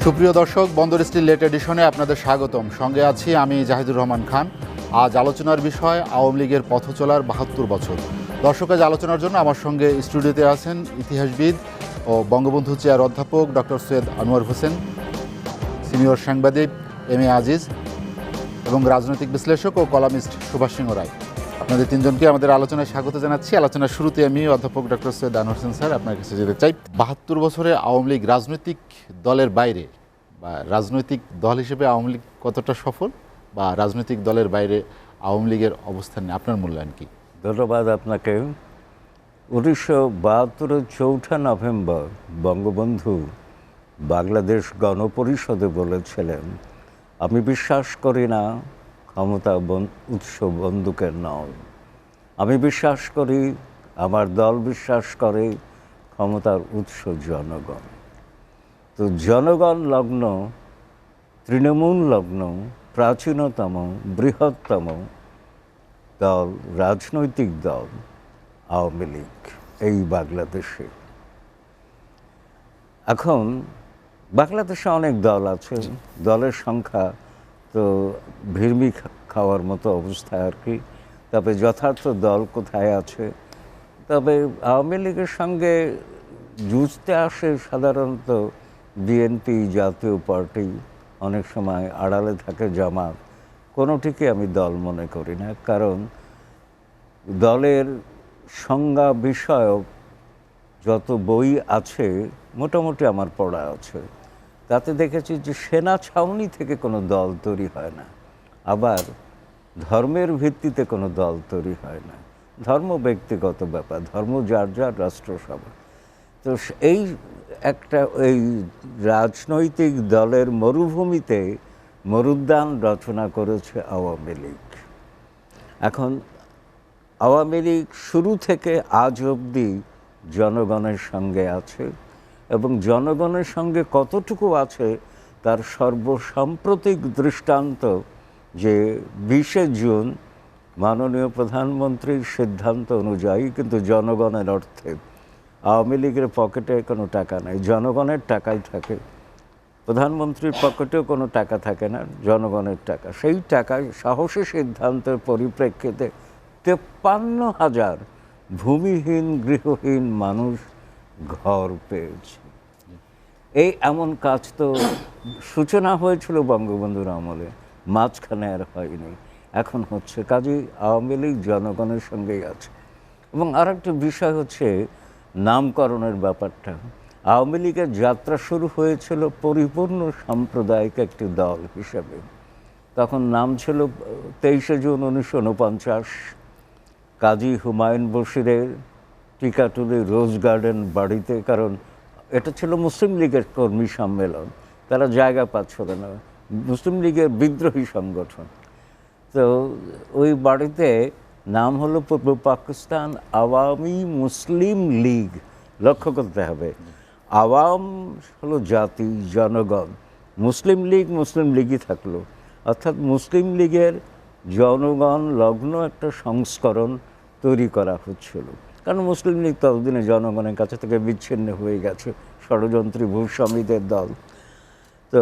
সুপ্রিয় দর্শক, বন্দর স্টিল লেট এডিশনে আপনাদের স্বাগতম। সঙ্গে আছি আমি জাহিদুর রহমান খান। আজ আলোচনার বিষয় আওয়ামী লীগের পথ চলার ৭২ বছর। দর্শক, আজ আলোচনার জন্য আমার সঙ্গে স্টুডিওতে আছেন ইতিহাসবিদ ও বঙ্গবন্ধু চেয়ার অধ্যাপক ডক্টর সৈয়দ আনোয়ার হোসেন, সিনিয়র সাংবাদিক এম এ আজিজ এবং রাজনৈতিক বিশ্লেষক ও কলামিস্ট সুভাষ সিংহ রায়। আপনাদের তিনজনকে আমাদের আলোচনায় স্বাগত জানাচ্ছি। আলোচনার শুরুতে আমি অধ্যাপক ডক্টর সৈয়দ আনোয়ার হোসেন স্যার আপনার কাছে যেতে চাই। ৭২ বছরে আওয়ামী লীগ রাজনৈতিক দলের বাইরে বা রাজনৈতিক দল হিসেবে আওয়ামী লীগ কতটা সফল, বা রাজনৈতিক দলের বাইরে আওয়ামী লীগের অবস্থান নিয়ে আপনার মূল্যায়ন কি? ধন্যবাদ আপনাকে। ১৯৭২ ৪ নভেম্বর বঙ্গবন্ধু বাংলাদেশ গণপরিষদে বলেছিলেন, আমি বিশ্বাস করি না ক্ষমতা উৎস বন্দুকের নয়, আমি বিশ্বাস করি, আমার দল বিশ্বাস করে ক্ষমতার উৎস জনগণ। তো জনগণ লগ্ন, তৃণমূল লগ্ন, প্রাচীনতম বৃহত্তম দল, রাজনৈতিক দল আওয়ামী লীগ এই বাংলাদেশে। এখন বাংলাদেশে অনেক দল আছে, দলের সংখ্যা তো ভিড়মি খাওয়ার মতো অবস্থা আর কি। তবে যথার্থ দল কোথায় আছে? তবে আওয়ামী লীগের সঙ্গে জুঝতে আসে সাধারণত বিএনপি, জাতীয় পার্টি, অনেক সময় আড়ালে থাকে জামাত। কোনোটিকে আমি দল মনে করি না, কারণ দলের সংজ্ঞা বিষয়ক যত বই আছে মোটামুটি আমার পড়া আছে, তাতে দেখেছি যে সেনা ছাউনি থেকে কোনো দল তৈরি হয় না, আবার ধর্মের ভিত্তিতে কোনো দল তৈরি হয় না। ধর্ম ব্যক্তিগত ব্যাপার, ধর্ম যার যার, রাষ্ট্রসভা। তো এই এই রাজনৈতিক দলের মরুভূমিতে মরুদ্যান রচনা করেছে আওয়ামী লীগ। এখন আওয়ামী লীগ শুরু থেকে আজ অবধি জনগণের সঙ্গে আছে, এবং জনগণের সঙ্গে কতটুকু আছে তার সর্বসাম্প্রতিক দৃষ্টান্ত যে ২০শে জুন মাননীয় প্রধানমন্ত্রীর সিদ্ধান্ত অনুযায়ী কিন্তু জনগণের অর্থে, আওয়ামী লীগের পকেটে কোনো টাকা নেই, জনগণের টাকাই থাকে। প্রধানমন্ত্রীর পকেটেও কোনো টাকা থাকে না, জনগণের টাকা। সেই টাকায় সাহসী সিদ্ধান্তের পরিপ্রেক্ষিতে ৫৩,০০০ ভূমিহীন গৃহহীন মানুষ ঘর পেয়েছে। এই এমন কাজ তো সূচনা হয়েছিল বঙ্গবন্ধুর আমলে, মাঝখানে আর হয়নি, এখন হচ্ছে। কাজেই আওয়ামী লীগ জনগণের সঙ্গেই আছে। এবং আরেকটা বিষয় হচ্ছে নামকরণের ব্যাপারটা। আওয়ামী লীগের যাত্রা শুরু হয়েছিল পরিপূর্ণ সাম্প্রদায়িক একটি দল হিসেবে। তখন নাম ছিল ২৩শে জুন ১৯৪৯ কাজী হুমায়ুন বশিরের টিকাটুলি রোজ গার্ডেন বাড়িতে, কারণ এটা ছিল মুসলিম লীগের কর্মী সম্মেলন, তারা জায়গা পাচ্ছিল না, মুসলিম লীগের বিদ্রোহী সংগঠন। তো ওই বাড়িতে নাম হলো পূর্ব পাকিস্তান আওয়ামী মুসলিম লীগ। লক্ষ্য করতে হবে, আওয়াম হলো জাতি, জনগণ, মুসলিম লীগই থাকলো, অর্থাৎ মুসলিম লীগের জনগণ লগ্ন একটা সংস্করণ তৈরি করা হচ্ছিল। কারণ মুসলিম লীগ ততদিনে জনগণের কাছে থেকে বিচ্ছিন্ন হয়ে গেছে, ষড়যন্ত্রী ভূস্বামীদের দল। তো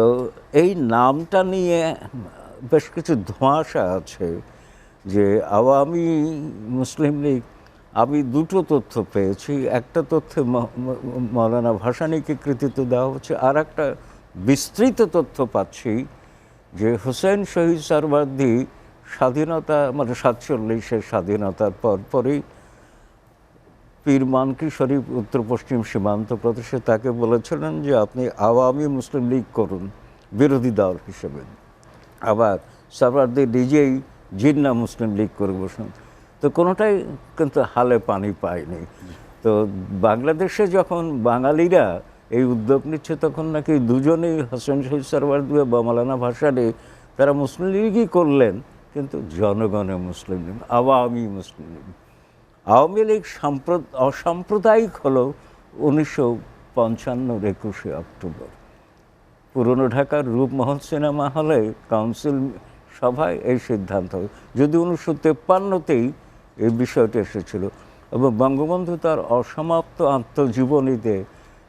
এই নামটা নিয়ে বেশ কিছু ধোঁয়াশা আছে যে আওয়ামী মুসলিম লীগ। আমি দুটো তথ্য পেয়েছি। একটা তথ্যে মৌলানা ভাসানীকে কৃতিত্ব দেওয়া হচ্ছে, আর একটা বিস্তৃত তথ্য পাচ্ছি যে হোসেন শহীদ সরওয়ার্দী স্বাধীনতা, মানে ৪৭-এর স্বাধীনতার পরপরই পীর মানকি শরীফ উত্তর পশ্চিম সীমান্ত প্রদেশে তাকে বলেছিলেন যে আপনি আওয়ামী মুসলিম লীগ করুন বিরোধী দল হিসেবে। আবার সরওয়ার্দী নিজেই জিন্না মুসলিম লীগ করে বসেন। তো কোনোটাই কিন্তু হালে পানি পায়নি। তো বাংলাদেশে যখন বাঙালিরা এই উদ্যোগ নিচ্ছে, তখন নাকি দুজনেই, হোসেন শহীদ সরওয়ার্দী বা মৌলানা ভাসানী, তারা মুসলিম লীগই করলেন, কিন্তু জনগণের মুসলিম লীগ, আওয়ামী মুসলিম লীগ। আওয়ামী লীগ অসাম্প্রদায়িক হলো ১৯৫৫ ২১শে অক্টোবর পুরনো ঢাকার রূপমহল সিনেমা হলে কাউন্সিল সভায় এই সিদ্ধান্ত, যদি ১৯৫৩-তেই এই বিষয়টি এসেছিল। এবং বঙ্গবন্ধু তার অসমাপ্ত আত্মজীবনীতে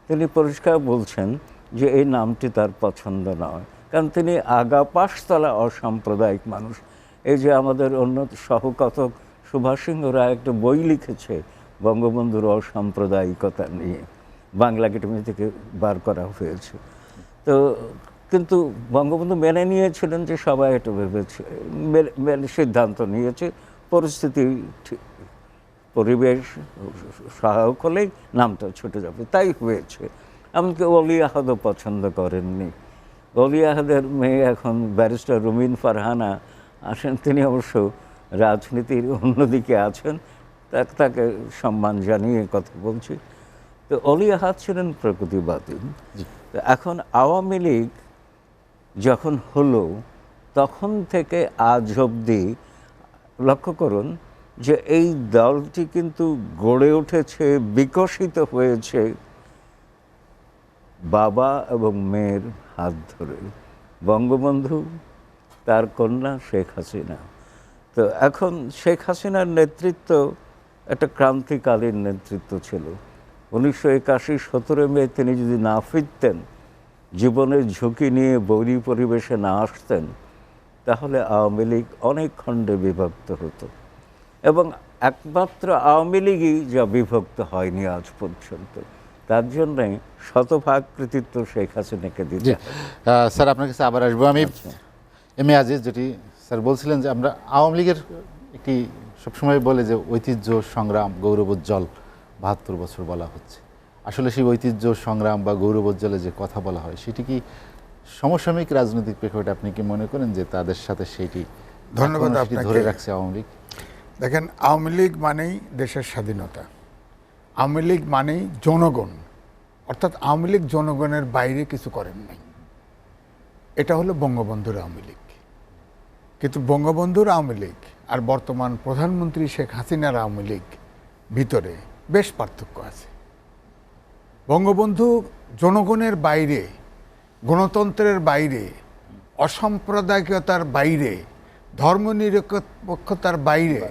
তিনি পরিষ্কার বলছেন যে এই নামটি তার পছন্দ নয়, কারণ তিনি আগা পাশতলা অসাম্প্রদায়িক মানুষ। এই যে আমাদের অন্য সহকথক সুভাষ সিংহ রায় একটা বই লিখেছে বঙ্গবন্ধুর অসাম্প্রদায়িকতা নিয়ে, বাংলা একাডেমি থেকে বার করা হয়েছে। তো কিন্তু বঙ্গবন্ধু মেনে নিয়েছিলেন যে সবাই এটা ভেবেছে, মেনে সিদ্ধান্ত নিয়েছে, পরিস্থিতি পরিবেশ সহায়ক হলেই নামটা ছুটে যাবে, তাই হয়েছে। এমনকি অলি আহাদও পছন্দ করেননি। অলি আহাদের মেয়ে এখন ব্যারিস্টার রুমিন ফারহানা আসেন, তিনি অবশ্য রাজনীতির অন্যদিকে আছেন, তাকে সম্মান জানিয়ে কথা বলছি। তো অলি আহাদ ছিলেন প্রকৃতিবাদী। তো এখন আওয়ামী লীগ যখন হলো তখন থেকে আজ অবধি লক্ষ্য করুন যে এই দলটি কিন্তু গড়ে উঠেছে, বিকশিত হয়েছে বাবা এবং মেয়ের হাত ধরে, বঙ্গবন্ধু, তার কন্যা শেখ হাসিনা। তো এখন শেখ হাসিনার নেতৃত্ব একটা ক্রান্তিকালীন নেতৃত্ব ছিল। 1981 17 মে তিনি যদি না ফিরতেন, জীবনের ঝুঁকি নিয়ে বৈরী পরিবেশে না আসতেন, তাহলে আওয়ামী লীগ অনেক খণ্ডে বিভক্ত হতো। এবং একমাত্র আওয়ামী লীগই যা বিভক্ত হয়নি আজ পর্যন্ত, তার জন্যে শতভাগ কৃতিত্ব শেখ হাসিনাকে দিতে। স্যার আপনার কাছে আবার আসবো আমি। এম এ আজিজ, যেটি স্যার বলছিলেন যে আমরা আওয়ামী লীগের একটি সবসময় বলে যে ঐতিহ্য সংগ্রাম গৌরবোজ্জ্বল 72 বছর বলা হচ্ছে, আসলে সেই ঐতিহ্য সংগ্রাম বা গৌরবোজ্জ্বলে যে কথা বলা হয় সেটি কি সমসাময়িক রাজনৈতিক প্রেক্ষাপটে আপনি কি মনে করেন যে তাদের সাথে সেইটি ধন্যবাদ এখনো আপনাকে। ধরে রাখছে আওয়ামী লীগ? দেখেন, আওয়ামী লীগ মানেই দেশের স্বাধীনতা, আওয়ামী লীগ মানেই জনগণ, অর্থাৎ আওয়ামী লীগ জনগণের বাইরে কিছু করেন নাই। এটা হলো বঙ্গবন্ধুর আওয়ামী লীগ। কিন্তু বঙ্গবন্ধুর আওয়ামী লীগ আর বর্তমান প্রধানমন্ত্রী শেখ হাসিনার আওয়ামী লীগ ভিতরে বেশ পার্থক্য আছে। বঙ্গবন্ধু জনগণের বাইরে, গণতন্ত্রের বাইরে, অসাম্প্রদায়িকতার বাইরে, ধর্মনিরপেক্ষতার বাইরে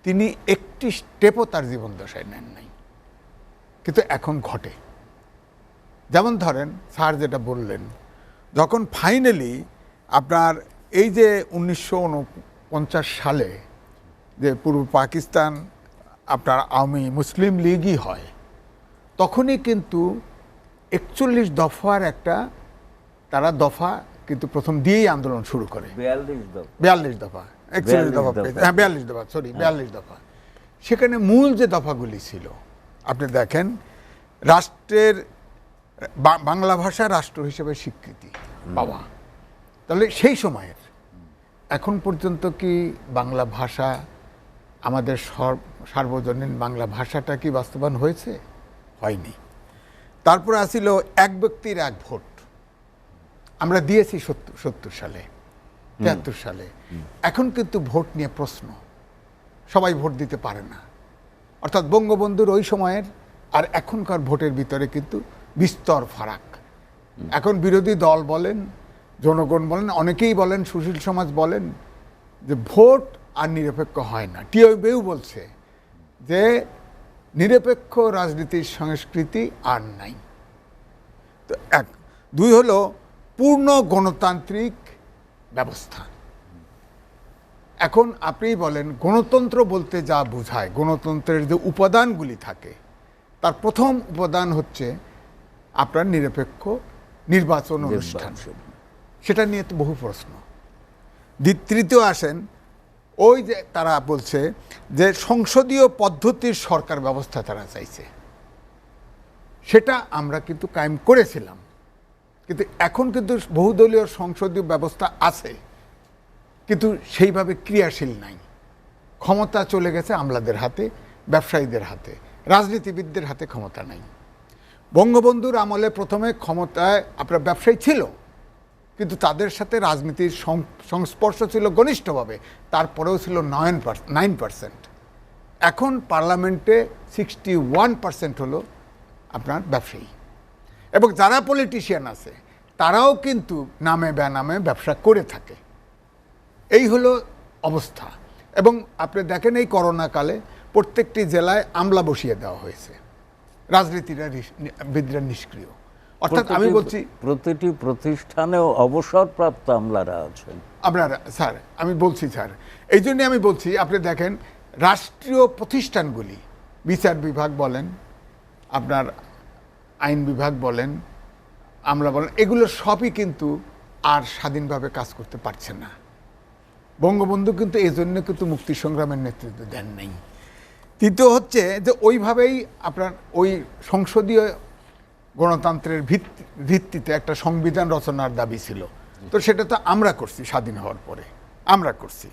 তিনি একটি স্টেপও তার জীবন দশায় নেন নাই। কিন্তু এখন ঘটে। যেমন ধরেন স্যার যেটা বললেন, যখন ফাইনালি আপনার এই যে 1949 সালে যে পূর্ব পাকিস্তান আপনার আওয়ামী মুসলিম লীগই হয়, তখনই কিন্তু 41 দফার একটা তারা দফা কিন্তু প্রথম দিয়েই আন্দোলন শুরু করে। 42 দফা, 41 দফা, হ্যাঁ 42 দফা, সরি 42 দফা। সেখানে মূল যে দফাগুলি ছিল, আপনি দেখেন, রাষ্ট্রের বাংলা ভাষা রাষ্ট্র হিসেবে স্বীকৃতি পাওয়া। তাহলে সেই সময়ের এখন পর্যন্ত কি বাংলা ভাষা, আমাদের সার্বজনীন বাংলা ভাষাটা কি বাস্তবায়ন হয়েছে? হয়নি। তারপরে আসিল এক ব্যক্তির এক ভোট, আমরা দিয়েছি 70 সালে, 73 সালে। এখন কিন্তু ভোট নিয়ে প্রশ্ন, সবাই ভোট দিতে পারে না। অর্থাৎ বঙ্গবন্ধুর ওই সময়ের আর এখনকার ভোটের ভিতরে কিন্তু বিস্তর ফারাক। এখন বিরোধী দল বলেন, জনগণ বলেন, অনেকেই বলেন, সুশীল সমাজ বলেন যে ভোট আর নিরপেক্ষ হয় না। টিআইবিও বলছে যে নিরপেক্ষ রাজনীতির সংস্কৃতি আর নাই। তো দুই হলো পূর্ণ গণতান্ত্রিক ব্যবস্থা। এখন আপনি বলেন গণতন্ত্র বলতে যা বোঝায়, গণতন্ত্রের যে উপাদানগুলি থাকে, তার প্রথম উপাদান হচ্ছে আপনার নিরপেক্ষ নির্বাচন অনুষ্ঠান। সেটা নিয়ে তো বহু প্রশ্ন। তৃতীয় আসেন, ওই যে তারা বলছে যে সংসদীয় পদ্ধতির সরকার ব্যবস্থা তারা চাইছে, সেটা আমরা কিন্তু কায়েম করেছিলাম। কিন্তু এখন কিন্তু বহুদলীয় সংসদীয় ব্যবস্থা আছে, কিন্তু সেইভাবে ক্রিয়াশীল নাই। ক্ষমতা চলে গেছে আমলাদের হাতে, ব্যবসায়ীদের হাতে, রাজনীতিবিদদের হাতে ক্ষমতা নাই। বঙ্গবন্ধুর আমলে প্রথমে ক্ষমতায় আপনার ব্যবসায়ী ছিল, কিন্তু তাদের সাথে রাজনীতির সংস্পর্শ ছিল ঘনিষ্ঠভাবে, তারপরেও ছিল 9%। এখন পার্লামেন্টে 61% হলো আপনার ব্যবসায়ী, এবং যারা পলিটিশিয়ান আছে তারাও কিন্তু নামে বেনামে ব্যবসা করে থাকে। এই হলো অবস্থা। এবং আপনি দেখেন এই করোনাকালে প্রত্যেকটি জেলায় আমলা বসিয়ে দেওয়া হয়েছে, রাজনীতিবিদরা নিষ্ক্রিয়। অর্থাৎ আমি বলছি প্রতিটি প্রতিষ্ঠানেও অবসরপ্রাপ্ত আমলারা আছেন। আপনার স্যার আমি বলছি স্যার, এই জন্যে আমি বলছি, আপনি দেখেন রাষ্ট্রীয় প্রতিষ্ঠানগুলি, বিচার বিভাগ বলেন, আপনার আইন বিভাগ বলেন, আমলা বলেন, এগুলো সবই কিন্তু আর স্বাধীনভাবে কাজ করতে পারছে না। বঙ্গবন্ধু কিন্তু এই জন্য কিন্তু মুক্তি সংগ্রামের নেতৃত্ব দেন নাই। তৃতীয় হচ্ছে যে ওইভাবেই আপনার ওই সংসদীয় গণতন্ত্রের ভিত্তিতে একটা সংবিধান রচনার দাবি ছিল, তো সেটা তো আমরা করছি স্বাধীন হওয়ার পরে, আমরা করছি।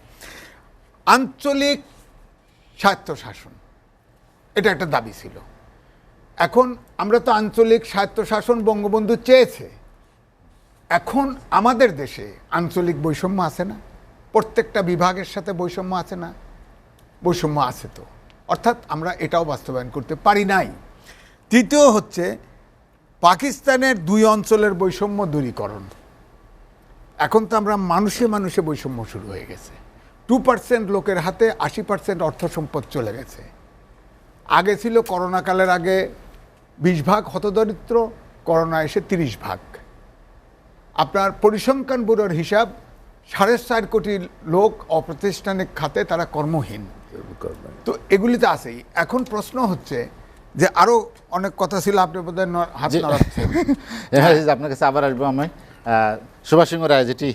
আঞ্চলিক স্বায়ত্তশাসন, এটা একটা দাবি ছিল। এখন আমরা তো আঞ্চলিক স্বায়ত্তশাসন বঙ্গবন্ধু চেয়েছে, এখন আমাদের দেশে আঞ্চলিক বৈষম্য আছে না? প্রত্যেকটা বিভাগের সাথে বৈষম্য আছে না? বৈষম্য আছে তো, অর্থাৎ আমরা এটাও বাস্তবায়ন করতে পারি নাই। তৃতীয় হচ্ছে পাকিস্তানের 2 অঞ্চলের বৈষম্য দূরীকরণ। এখন তো আমরা মানুষে মানুষে বৈষম্য শুরু হয়ে গেছে। 2% লোকের হাতে 80% অর্থ সম্পদ চলে গেছে। আগে ছিল করোনাকালের আগে 20 ভাগ হতদরিদ্র, করোনা এসে 30 ভাগ। আপনার পরিসংখ্যান ব্যুরোর হিসাব 4.5 কোটি লোক অপ্রাতিষ্ঠানিক খাতে তারা কর্মহীন। তো এগুলি তো আছেই। এখন প্রশ্ন হচ্ছে যে আরো অনেক কথা ছিল, আপনি বোধহয় হাত নাড়াচ্ছেন। আপনার কাছে আবার আসবো আমি। সুভাষ সিংহ রায় যেটি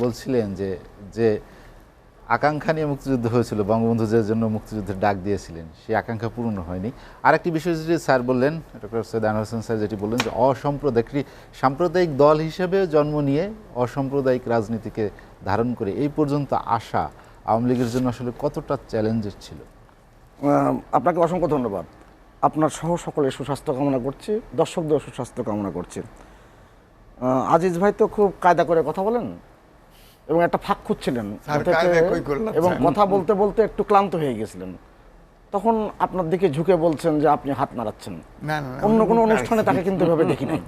বলছিলেন যে আকাঙ্ক্ষা নিয়ে মুক্তিযুদ্ধ হয়েছিল, বঙ্গবন্ধু যে জন্য মুক্তিযুদ্ধের ডাক দিয়েছিলেন সেই আকাঙ্ক্ষা পূর্ণ হয়নি। আরেকটি বিষয় যেটি স্যার বললেন, ডক্টর সৈয়দ আনোয়ার হোসেন স্যার যেটি বললেন যে সাম্প্রদায়িক দল হিসেবে জন্ম নিয়ে অসাম্প্রদায়িক রাজনীতিকে ধারণ করে এই পর্যন্ত আসা আওয়ামী লীগের জন্য আসলে কতটা চ্যালেঞ্জের ছিল? আপনাকে অসংখ্য ধন্যবাদ। আপনার সহ সকলের সুস্বাস্থ্য কামনা করছি, দর্শকদের সুস্বাস্থ্য কামনা করছি। আজিজ ভাই তো খুব কায়দা করে কথা বলেন এবং একটা ফাঁক খুঁজছিলেন, এবং কথা বলতে বলতে একটু ক্লান্ত হয়ে গেছিলেন। তখন আপনার দিকে ঝুঁকে বলছেন যে আপনি হাত নাড়াচ্ছেন। অন্য কোনো অনুষ্ঠানে তাকে কিন্তু এভাবে দেখি নাই।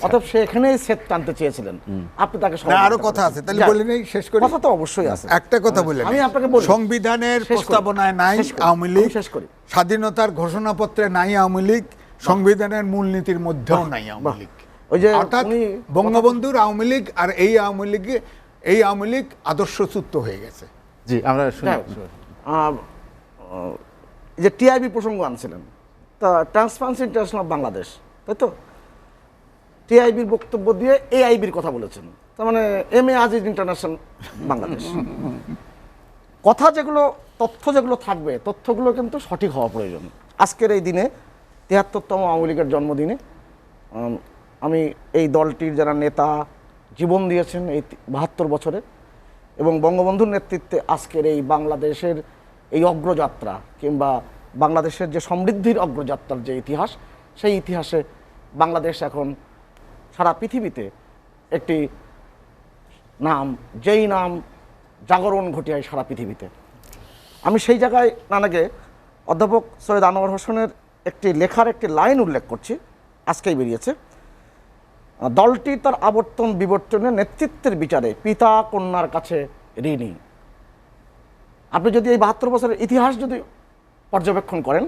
অতএব সে এখানেই সেট টানতে চেয়েছিলেন, আপনি তাকে আরো কথা আছে, তাহলে বলে নেই, শেষ করি। কথা তো অবশ্যই আছে, একটা কথা বললেন, আমি আপনাকে বলি, সংবিধানের প্রস্তাবনায় নাই আওয়ামী লীগ, শেষ করি, স্বাধীনতার ঘোষণাপত্রে নাই আওয়ামী লীগ, সংবিধানের মূলনীতির মধ্যেও নাই আওয়ামী লীগ। ওই যে অর্থাৎ বঙ্গবন্ধুর আওয়ামী লীগ আর এই আওয়ামী লীগ আদর্শচ্যুত হয়ে গেছে। জি, আমরা যে টিআইবি প্রসঙ্গ আনছিলেন, তা ট্রান্সপারেন্সি ইন্টারন্যাশনাল বাংলাদেশ, তাই তো? টিআইবির বক্তব্য দিয়ে এআইবির কথা বলেছেন, তার মানে এমএ আজিজ ইন্টারন্যাশনাল বাংলাদেশ। কথা যেগুলো, তথ্য যেগুলো থাকবে, তথ্যগুলো কিন্তু সঠিক হওয়া প্রয়োজন। আজকের এই দিনে ৭৩তম আওয়ামী লীগের জন্মদিনে আমি এই দলটির যারা নেতা জীবন দিয়েছেন এই ৭২ বছরে, এবং বঙ্গবন্ধুর নেতৃত্বে আজকের এই বাংলাদেশের এই অগ্রযাত্রা, কিংবা বাংলাদেশের যে সমৃদ্ধির অগ্রযাত্রার যে ইতিহাস, সেই ইতিহাসে বাংলাদেশ এখন সারা পৃথিবীতে একটি নাম, যেই নাম জাগরণ ঘটিয়ায় সারা পৃথিবীতে। আমি সেই জায়গায় নানাকে অধ্যাপক সৈয়দ আনোয়ার হোসেনের একটি লেখার একটি লাইন উল্লেখ করছি, আজকেই বেরিয়েছে। দলটি তার আবর্তন বিবর্তনে নেতৃত্বের বিচারে পিতা কন্যার কাছে ঋণী। আপনি যদি এই ৭২ বছরের ইতিহাস যদি পর্যবেক্ষণ করেন,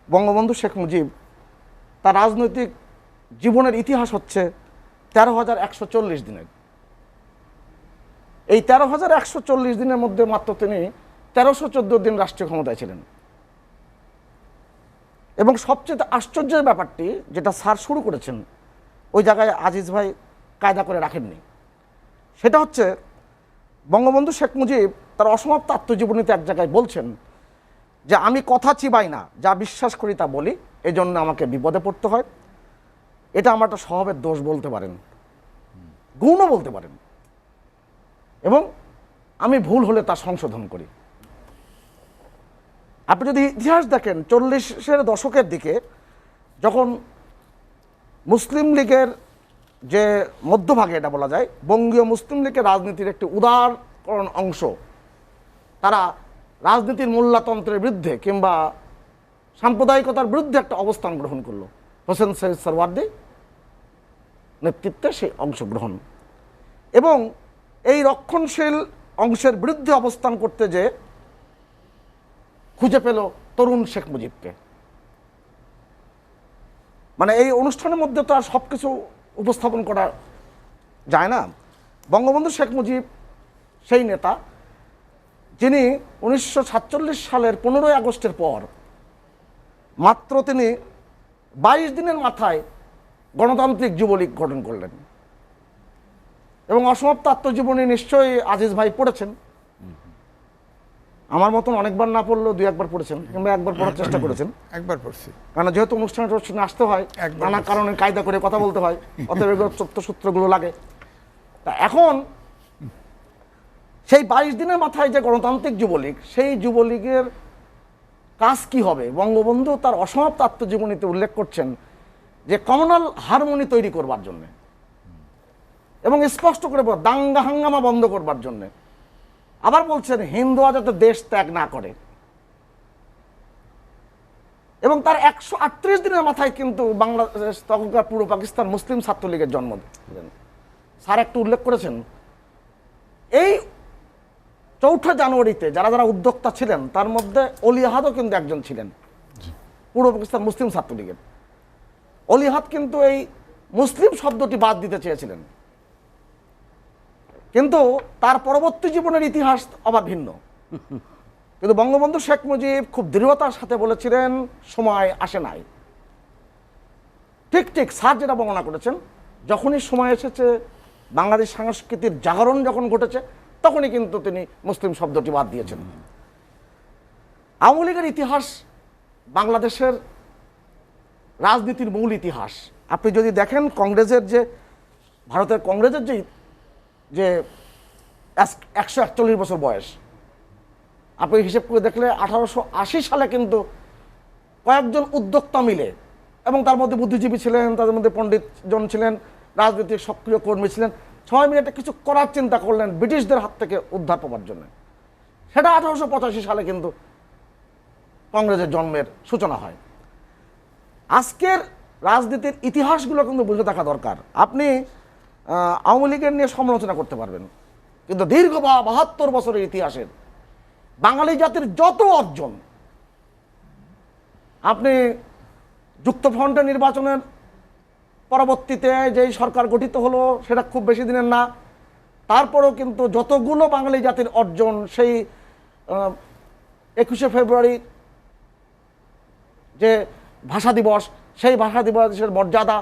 বঙ্গবন্ধু শেখ মুজিব তার রাজনৈতিক জীবনের ইতিহাস হচ্ছে ১৩,১৪০ দিনের। এই ১৩,১৪০ দিনের মধ্যে মাত্র তিনি ১৩১৪ দিন রাষ্ট্রীয় ক্ষমতায় ছিলেন। এবং সবচেয়ে আশ্চর্যের ব্যাপারটি, যেটা স্যার শুরু করেছেন, ওই জায়গায় আজিজ ভাই কায়দা করে রাখেননি, সেটা হচ্ছে বঙ্গবন্ধু শেখ মুজিব তার অসমাপ্ত আত্মজীবনীতে এক জায়গায় বলছেন যে আমি কথা চিবাই না, যা বিশ্বাস করি তা বলি, এজন্য আমাকে বিপদে পড়তে হয়। এটা আমার একটা স্বভাবের দোষ বলতে পারেন, গুণও বলতে পারেন, এবং আমি ভুল হলে তা সংশোধন করি। আপনি যদি ইতিহাস দেখেন, ৪০-এর দশকের দিকে যখন মুসলিম লীগের যে মধ্যভাগে, এটা বলা যায় বঙ্গীয় মুসলিম লীগের রাজনীতির একটি উদারকরণ অংশ, তারা রাজনীতির মোল্লাতন্ত্রের বিরুদ্ধে কিংবা সাম্প্রদায়িকতার বিরুদ্ধে একটা অবস্থান গ্রহণ করলো, হোসেন সৈয়দ সরওয়ার্দী নেতৃত্বে সেই অংশগ্রহণ, এবং এই রক্ষণশীল অংশের বিরুদ্ধে অবস্থান করতে যে খুঁজে পেল তরুণ শেখ মুজিবকে। মানে এই অনুষ্ঠানের মধ্যে তো আর সব কিছু উপস্থাপন করা যায় না। বঙ্গবন্ধু শেখ মুজিব সেই নেতা যিনি 1947 সালের 15ই আগস্টের পর মাত্র তিনি 22 দিনের মাথায় গণতান্ত্রিক যুবলীগ গঠন করলেন। এবং অসমাপ্ত আত্মজীবনী নিশ্চয়ই আজিজ ভাই পড়েছেন, আমার মতন অনেকবার না পড়লেও 2-1 পড়েছেন কিংবা একবার পড়ার চেষ্টা করেছেন। একবার পড়ছি। কারণ যেহেতু অনুষ্ঠানে আসতে হয়, নানা কারণে কায়দা করে কথা বলতে হয়, অতএব এগুলো তথ্যসূত্রগুলো লাগে। তা এখন সেই 22 দিনের মাথায় যে গণতান্ত্রিক যুবলীগ, সেই যুবলীগের কাজ কি হবে? বঙ্গবন্ধু তার অসমাপ্ত আত্মজীবনীতে উল্লেখ করছেন যে কমনাল হারমোনি তৈরি করবার জন্য এবং স্পষ্ট করে দাঙ্গা হাঙ্গামা বন্ধ করবার জন্য। আবার বলছেন হিন্দুরা যাতে দেশ ত্যাগ না করে। এবং তার 138 দিনের মাথায় কিন্তু বাংলাদেশ, তখনকার পূর্ব পাকিস্তান মুসলিম ছাত্রলীগের জন্ম দিলেন। স্যার একটু উল্লেখ করেছেন এই 4 জানুয়ারিতে যারা যারা উদ্যোক্তা ছিলেন তার মধ্যে অলি আহাদও কিন্তু একজন ছিলেন, পূর্ব পাকিস্তান মুসলিম ছাত্রলীগের। অলি আহাদ কিন্তু এই মুসলিম শব্দটি বাদ দিতে চেয়েছিলেন, কিন্তু তার পরবর্তী জীবনের ইতিহাস আবার ভিন্ন। কিন্তু বঙ্গবন্ধু শেখ মুজিব খুব দৃঢ়তার সাথে বলেছিলেন সময় আসে নাই। ঠিক ঠিক স্যার যেটা বর্ণনা করেছেন, যখনই সময় এসেছে, বাংলাদেশ সংস্কৃতির জাগরণ যখন ঘটেছে, তখনই কিন্তু তিনি মুসলিম শব্দটি বাদ দিয়েছেন। আওয়ামী লীগের ইতিহাস বাংলাদেশের রাজনীতির মূল ইতিহাস। আপনি যদি দেখেন কংগ্রেসের যে, ভারতের কংগ্রেসের যে 141 বছর বয়স, আপনি হিসেব করে দেখলে 1880 সালে কিন্তু কয়েকজন উদ্যোক্তা মিলে, এবং তার মধ্যে বুদ্ধিজীবী ছিলেন, তাদের মধ্যে পণ্ডিতজন ছিলেন, রাজনৈতিক সক্রিয় কর্মী ছিলেন, সবাই মিলে একটা কিছু করার চিন্তা করলেন ব্রিটিশদের হাত থেকে উদ্ধার পাওয়ার জন্য। সেটা 1885 সালে কিন্তু কংগ্রেসের জন্মের সূচনা হয়। আজকের রাজনীতির ইতিহাসগুলো কিন্তু বুঝে থাকা দরকার। আপনি আওয়ামী লীগের নিয়ে সমালোচনা করতে পারবেন, কিন্তু দীর্ঘ 72 বছরের ইতিহাসের বাঙালি জাতির যত অর্জন, আপনি যুক্তফ্রন্টের নির্বাচনের পরবর্তীতে যেই সরকার গঠিত হলো সেটা খুব বেশি দিনের না, তারপরেও কিন্তু যতগুলো বাঙালি জাতির অর্জন, সেই 21শে ফেব্রুয়ারি যে ভাষা দিবস, সেই ভাষা দিবসের মর্যাদা,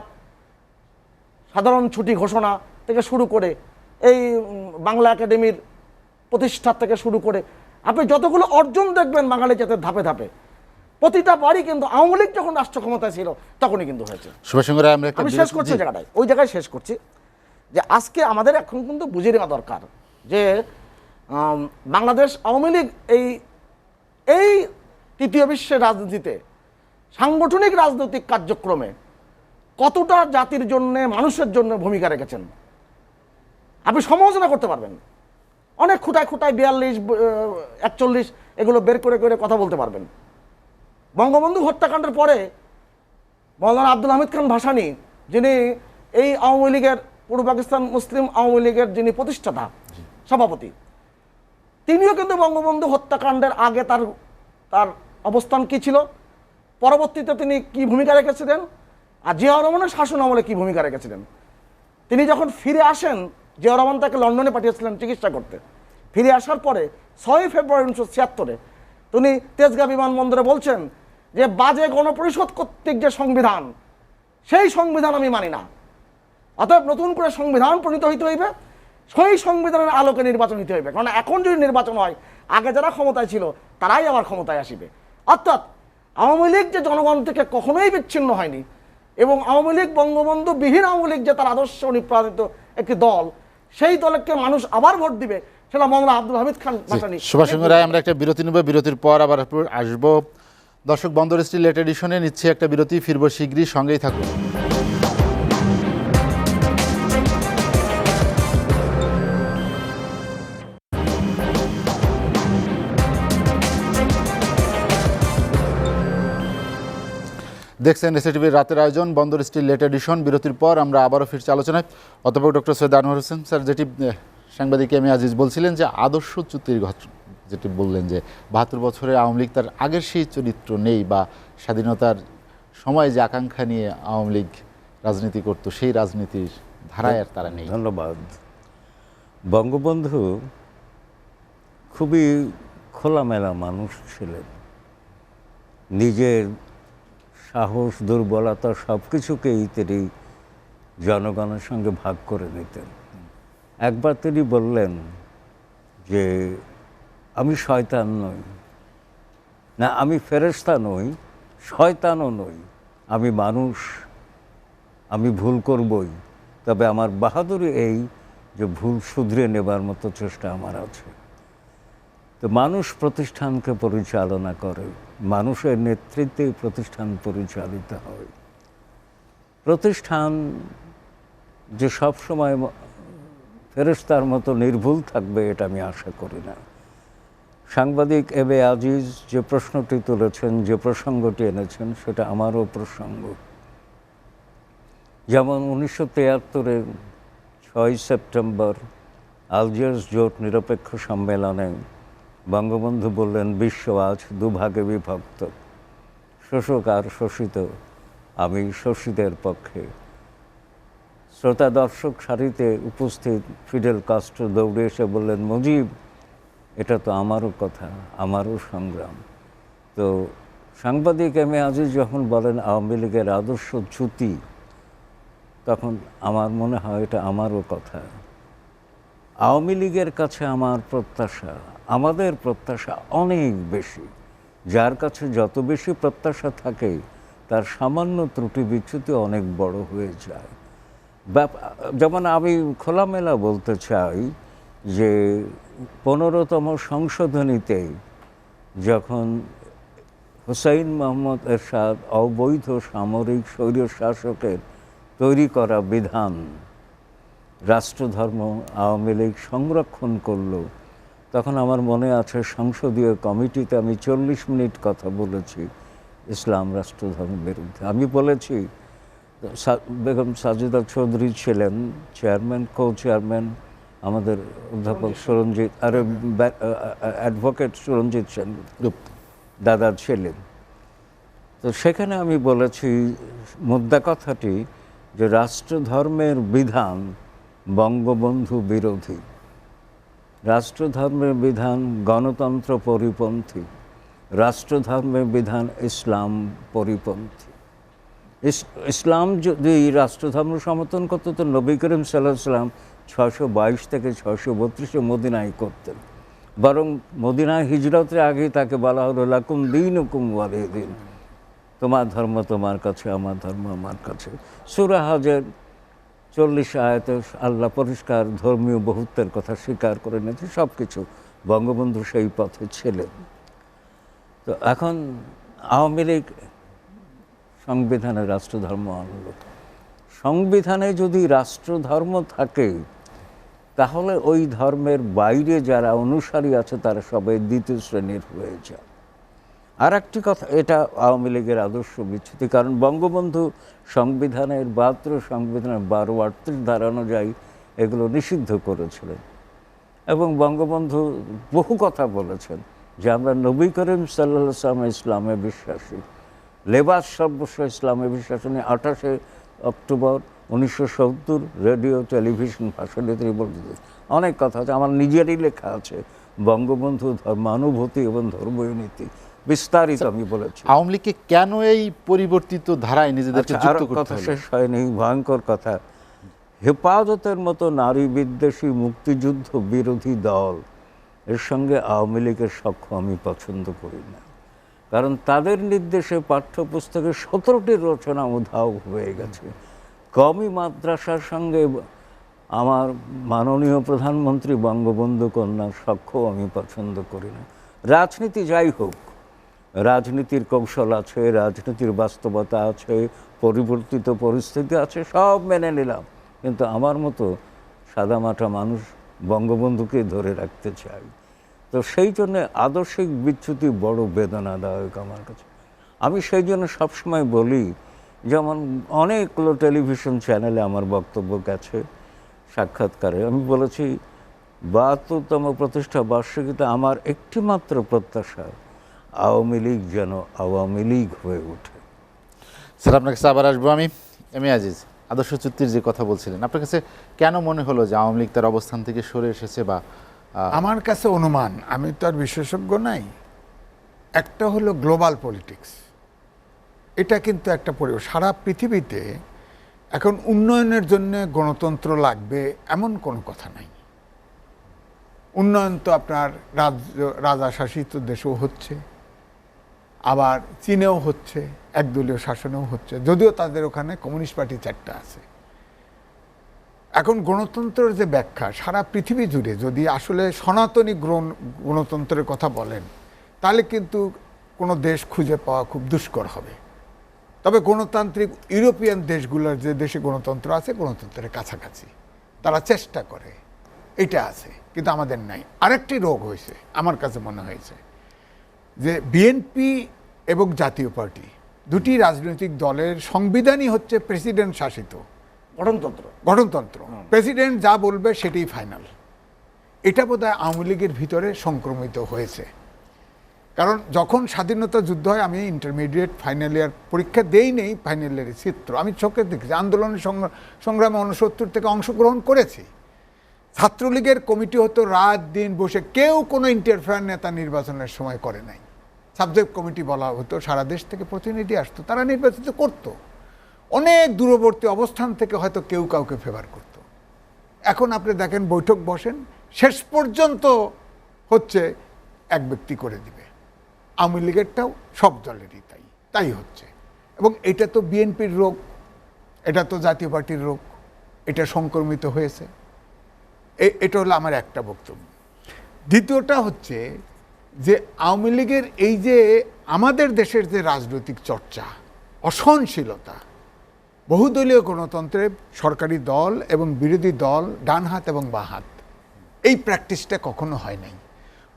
সাধারণ ছুটি ঘোষণা থেকে শুরু করে এই বাংলা একাডেমির প্রতিষ্ঠা থেকে শুরু করে আপনি যতগুলো অর্জন দেখবেন বাঙালি জাতির ধাপে ধাপে, প্রতিটা বাড়ি কিন্তু আওয়ামী লীগ যখন রাষ্ট্র ক্ষমতায় ছিল তখনই কিন্তু হয়েছে। আমি শেষ করছি জায়গাটায়, ওই জায়গায় শেষ করছি যে আজকে আমাদের এখন কিন্তু বুঝে নেওয়া দরকার যে বাংলাদেশ আওয়ামী লীগ এই তৃতীয় বিশ্বের রাজনীতিতে, সাংগঠনিক রাজনৈতিক কার্যক্রমে কতটা জাতির জন্য, মানুষের জন্য ভূমিকা রেখেছেন আপনি সমালোচনা করতে পারবেন। অনেক খুঁটায় খুঁটায় 42, 41 এগুলো বের করে করে কথা বলতে পারবেন। বঙ্গবন্ধু হত্যাকাণ্ডের পরে মৌলানা আব্দুল হামিদ খান ভাসানী, যিনি এই আওয়ামী লীগের, পূর্ব পাকিস্তান মুসলিম আওয়ামী লীগের যিনি প্রতিষ্ঠাতা সভাপতি, তিনিও কিন্তু বঙ্গবন্ধু হত্যাকাণ্ডের আগে তার অবস্থান কি ছিল, পরবর্তীতে তিনি কি ভূমিকা রেখেছিলেন, আর জিয়াউর রহমানের শাসন আমলে কি ভূমিকা রেখেছিলেন। তিনি যখন ফিরে আসেন, জিয়াউর রহমান তাকে লন্ডনে পাঠিয়েছিলেন চিকিৎসা করতে। ফিরে আসার পরে 6 ফেব্রুয়ারি 1976 তিনি তেজগাঁ বিমানবন্দরে বলছেন যে বাজে গণপরিষদ কর্তৃক যে সংবিধান, সেই সংবিধান আমি মানি না, অতএব নতুন করে সংবিধান প্রণীত হইতে হইবে, সেই সংবিধানের আলোকে নির্বাচন হইতে হইবে। কারণ এখন যদি নির্বাচন হয়, আগে যারা ক্ষমতায় ছিল তারাই আবার ক্ষমতায় আসিবে। অর্থাৎ আওয়ামী লীগ যে জনগণ থেকে কখনোই বিচ্ছিন্ন হয়নি, এবং আওয়ামী লীগ বঙ্গবন্ধু বিহীন আওয়ামী লীগ যে তার আদর্শ অনুপ্রাণিত একটি দল, সেই দলকে মানুষ আবার ভোট দিবে, সেটা মৌলানা আব্দুল হামিদ খান ভাসানী। সুভাষ চন্দ্র রায়, আমরা একটা বিরতি নেব, বিরতির পর আবার আসবো। দর্শক, বন্দর স্টিল লেট এডিশনে নিচ্ছে একটা বিরতি, ফিরবো শীঘ্রই, সঙ্গেই থাকুন। দেখছেন এসএটিভির রাতের আয়োজন বন্দর স্টিল লেট এডিশন। বিরতির পর আমরা আবারও ফিরছি আলোচনায়। অধ্যাপক ডক্টর সৈয়দ আনোয়ার হোসেন স্যার, যেটি সাংবাদিক এম এ আজিজ বলছিলেন যে আদর্শ চ্যুতির ঘটনা, যেটি বললেন যে 72 বছরে আওয়ামী লীগ তার আগের সেই চরিত্র নেই, বা স্বাধীনতার সময় যে আকাঙ্ক্ষা নিয়ে আওয়ামী লীগ রাজনীতি করত, সেই রাজনীতির ধারায় আর তারা নেই। ধন্যবাদ। বঙ্গবন্ধু খুবই খোলামেলা মানুষ ছিলেন, নিজের সাহস দুর্বলতা সব কিছুকেই তিনি জনগণের সঙ্গে ভাগ করে নিতেন। একবার তিনি বললেন যে আমি শয়তান নই, না আমি ফেরেশতা নই, শয়তানও নই, আমি মানুষ, আমি ভুল করবই, তবে আমার বাহাদুরি এই যে ভুল শুধরে নেবার মতো চেষ্টা আমার আছে। তো মানুষ প্রতিষ্ঠানকে পরিচালনা করে, মানুষের নেতৃত্বে প্রতিষ্ঠান পরিচালিত হয়। প্রতিষ্ঠান যে সবসময় ফেরেশতার মতো নির্ভুল থাকবে এটা আমি আশা করি না। সাংবাদিক এবে আজিজ যে প্রশ্নটি তুলেছেন, যে প্রসঙ্গটি এনেছেন, সেটা আমারও প্রসঙ্গ। যেমন 1973-এর 6 সেপ্টেম্বর আলজিয়ার্স জোট নিরপেক্ষ সম্মেলনে বঙ্গবন্ধু বললেন, বিশ্ব আজ দুভাগে বিভক্ত, শোষক আর শোষিত, আমি শোষিতের পক্ষে। শ্রোতা দর্শক সারিতে উপস্থিত ফিডেল কাস্ট্রো দৌড়ে এসে বললেন, মুজিব, এটা তো আমারও কথা, আমারও সংগ্রাম। তো সাংবাদিক এমএ আজিজ যখন বলেন আওয়ামী লীগের আদর্শ চ্যুতি, তখন আমার মনে হয় এটা আমারও কথা। আওয়ামী লীগের কাছে আমার প্রত্যাশা, আমাদের প্রত্যাশা অনেক বেশি। যার কাছে যত বেশি প্রত্যাশা থাকে তার সামান্য ত্রুটি বিচ্যুতি অনেক বড় হয়ে যায়। যেমন আমি খোলামেলা বলতে চাই যে 15তম সংশোধনীতে যখন হুসাইন মোহাম্মদ এরশাদ অবৈধ সামরিক স্বৈর শাসকের তৈরি করা বিধান রাষ্ট্রধর্ম আওয়ামী লীগ সংরক্ষণ করল, তখন আমার মনে আছে সংসদীয় কমিটিতে আমি 40 মিনিট কথা বলেছি ইসলাম রাষ্ট্রধর্মের বিরুদ্ধে। আমি বলেছি, বেগম সাজেদা চৌধুরী ছিলেন চেয়ারম্যান, কো চেয়ারম্যান, আমাদের অধ্যাপক সুরঞ্জিত আর অ্যাডভোকেট সুরঞ্জিত সেনগুপ্ত দাদা ছিলেন। তো সেখানে আমি বলেছি মুদ্রা কথাটি যে রাষ্ট্রধর্মের বিধান বঙ্গবন্ধু বিরোধী, রাষ্ট্রধর্মের বিধান গণতন্ত্র পরিপন্থী, রাষ্ট্রধর্মের বিধান ইসলাম পরিপন্থী। ইসলাম যদি রাষ্ট্রধর্ম সমর্থন করতো তো নবী করিম সাল্লাল্লাহু আলাইহি ওয়াসাল্লাম 622 থেকে 632 মদিনায় করতেন। বরং মদিনায় হিজরতের আগেই তাকে বলা হলো লাকুম দীনুকুম ওয়ালিয়া দীন, তোমার ধর্ম তোমার কাছে, আমার ধর্ম আমার কাছে। সূরা হজের 40 আয়াতে আল্লাহ পরিষ্কার ধর্মীয় বহুত্বের কথা স্বীকার করে নিয়েছে। সব কিছু বঙ্গবন্ধু সেই পথে ছিলেন। তো এখন আওয়ামী লীগ সংবিধানে রাষ্ট্রধর্ম আনল। সংবিধানে যদি রাষ্ট্রধর্ম থাকে তাহলে ওই ধর্মের বাইরে যারা অনুসারী আছে তারা সবাই দ্বিতীয় শ্রেণীর হয়ে যায়। আর একটি কথা, এটা আওয়ামী লীগের আদর্শ বিচ্যুতি, কারণ বঙ্গবন্ধু সংবিধানের 72 সংবিধানের 12-38 ধারা অনুযায়ী এগুলো নিষিদ্ধ করেছিলেন এবং বঙ্গবন্ধু বহু কথা বলেছেন যে আমরা নবী করিম সাল্লাল্লাহু আলাইহি ওয়াসাল্লাম ইসলামে বিশ্বাসী, লেবাস সর্বস্ব ইসলামে বিশ্বাসী। 28 অক্টোবর 1970 রেডিও টেলিভিশন ভাষণে তিনি বলতেন। অনেক কথা আছে, আমার নিজেরই লেখা আছে বঙ্গবন্ধু ধর্মানুভূতি এবং ধর্মীয় নীতি, বিস্তারিত আমি বলেছি। আওয়ামী লীগকে কেন এই পরিবর্তিত ধারায় নিজেদেরকে যুক্ত করতে কথা হলো? শেষ হয়নি, ভয়ঙ্কর কথা। হেফাজতের মতো নারী বিদ্বেষী মুক্তিযুদ্ধ বিরোধী দল এর সঙ্গে আওয়ামী লীগের সখ্য আমি পছন্দ করি না, কারণ তাদের নির্দেশে পাঠ্যপুস্তকে 17টি রচনা উধাও হয়ে গেছে। কওমি মাদ্রাসার সঙ্গে আমার মাননীয় প্রধানমন্ত্রী বঙ্গবন্ধু কন্যার সখ্য আমি পছন্দ করি না। রাজনীতি যাই হোক, রাজনীতির কৌশল আছে, রাজনীতির বাস্তবতা আছে, পরিবর্তিত পরিস্থিতি আছে, সব মেনে নিলাম, কিন্তু আমার মতো সাদামাটা মানুষ বঙ্গবন্ধুকে ধরে রাখতে চাই। তো সেই জন্যে আদর্শিক বিচ্যুতি বড় বেদনাদায়ক আমার কাছে। আমি সেই জন্য সবসময় বলি, যেমন অনেকগুলো টেলিভিশন চ্যানেলে আমার বক্তব্য গেছে, সাক্ষাৎকারে আমি বলেছি 72তম প্রতিষ্ঠা বার্ষিকীতে আমার একটি মাত্র প্রত্যাশা, আওয়ামী লীগ যেন আওয়ামী লীগ হয়ে ওঠে। স্যার, আপনার কাছে আবার আসবো আমি। এমএ আজিজ, আদর্শ চুক্তির যে কথা বলছিলেন, আপনার কাছে কেন মনে হলো যে আওয়ামী লীগ তার অবস্থান থেকে সরে এসেছে? বা আমার কাছে অনুমান, আমি তো আর বিশেষজ্ঞ নাই, একটা হলো গ্লোবাল পলিটিক্স। এটা কিন্তু একটা সারা পৃথিবীতে এখন উন্নয়নের জন্য গণতন্ত্র লাগবে এমন কোনো কথা নাই। উন্নয়ন তো আপনার রাজা শাসিত দেশেও হচ্ছে, আবার চীনেও হচ্ছে, একদলীয় শাসনেও হচ্ছে, যদিও তাদের ওখানে কমিউনিস্ট পার্টি 4টা আছে। এখন গণতন্ত্রের যে ব্যাখ্যা সারা পৃথিবী জুড়ে যদি আসলে সনাতনী গণতন্ত্রের কথা বলেন, তাহলে কিন্তু কোনো দেশ খুঁজে পাওয়া খুব দুষ্কর হবে। তবে গণতান্ত্রিক ইউরোপিয়ান দেশগুলোর যে দেশে গণতন্ত্র আছে, গণতন্ত্রের কাছাকাছি তারা চেষ্টা করে, এটা আছে, কিন্তু আমাদের নাই। আরেকটি রোগ হয়েছে আমার কাছে মনে হয়েছে, যে বিএনপি এবং জাতীয় পার্টি দুটি রাজনৈতিক দলের সংবিধানই হচ্ছে প্রেসিডেন্ট শাসিত গঠনতন্ত্র। প্রেসিডেন্ট যা বলবে সেটাই ফাইনাল। এটা বোধহয় আওয়ামী লীগের ভিতরে সংক্রমিত হয়েছে। কারণ যখন স্বাধীনতা যুদ্ধ হয়, আমি ইন্টারমিডিয়েট ফাইনাল ইয়ার পরীক্ষা দেই নেই, ফাইনাল ইয়ারের চিত্র আমি চোখে দেখেছি। আন্দোলনের সংগ্রামে 69 থেকে অংশগ্রহণ করেছি। ছাত্রলীগের কমিটি হতো, রাত দিন বসে, কেউ কোনো ইন্টারফেয়ার নেতা নির্বাচনের সময় করে নাই। সাবজেক্ট কমিটি বলা হতো, সারা দেশ থেকে প্রতিনিধি আসতো, তারা নির্বাচিত করতো। অনেক দূরবর্তী অবস্থান থেকে হয়তো কেউ কাউকে ফেভার করত। এখন আপনি দেখেন বৈঠক বসেন, শেষ পর্যন্ত হচ্ছে এক ব্যক্তি করে দিবে। আওয়ামী লীগেরটাও সব দলেরই তাই হচ্ছে। এবং এটা তো বিএনপির রোগ, এটা তো জাতীয় পার্টির রোগ, এটা সংক্রমিত হয়েছে। এটা হলো আমার একটা বক্তব্য। দ্বিতীয়টা হচ্ছে যে আওয়ামী লীগের এই যে আমাদের দেশের যে রাজনৈতিক চর্চা, অসহনশীলতা, বহুদলীয় গণতন্ত্রে সরকারি দল এবং বিরোধী দল, ডান হাত এবং বাঁ হাত, এই প্র্যাকটিসটা কখনো হয় নাই।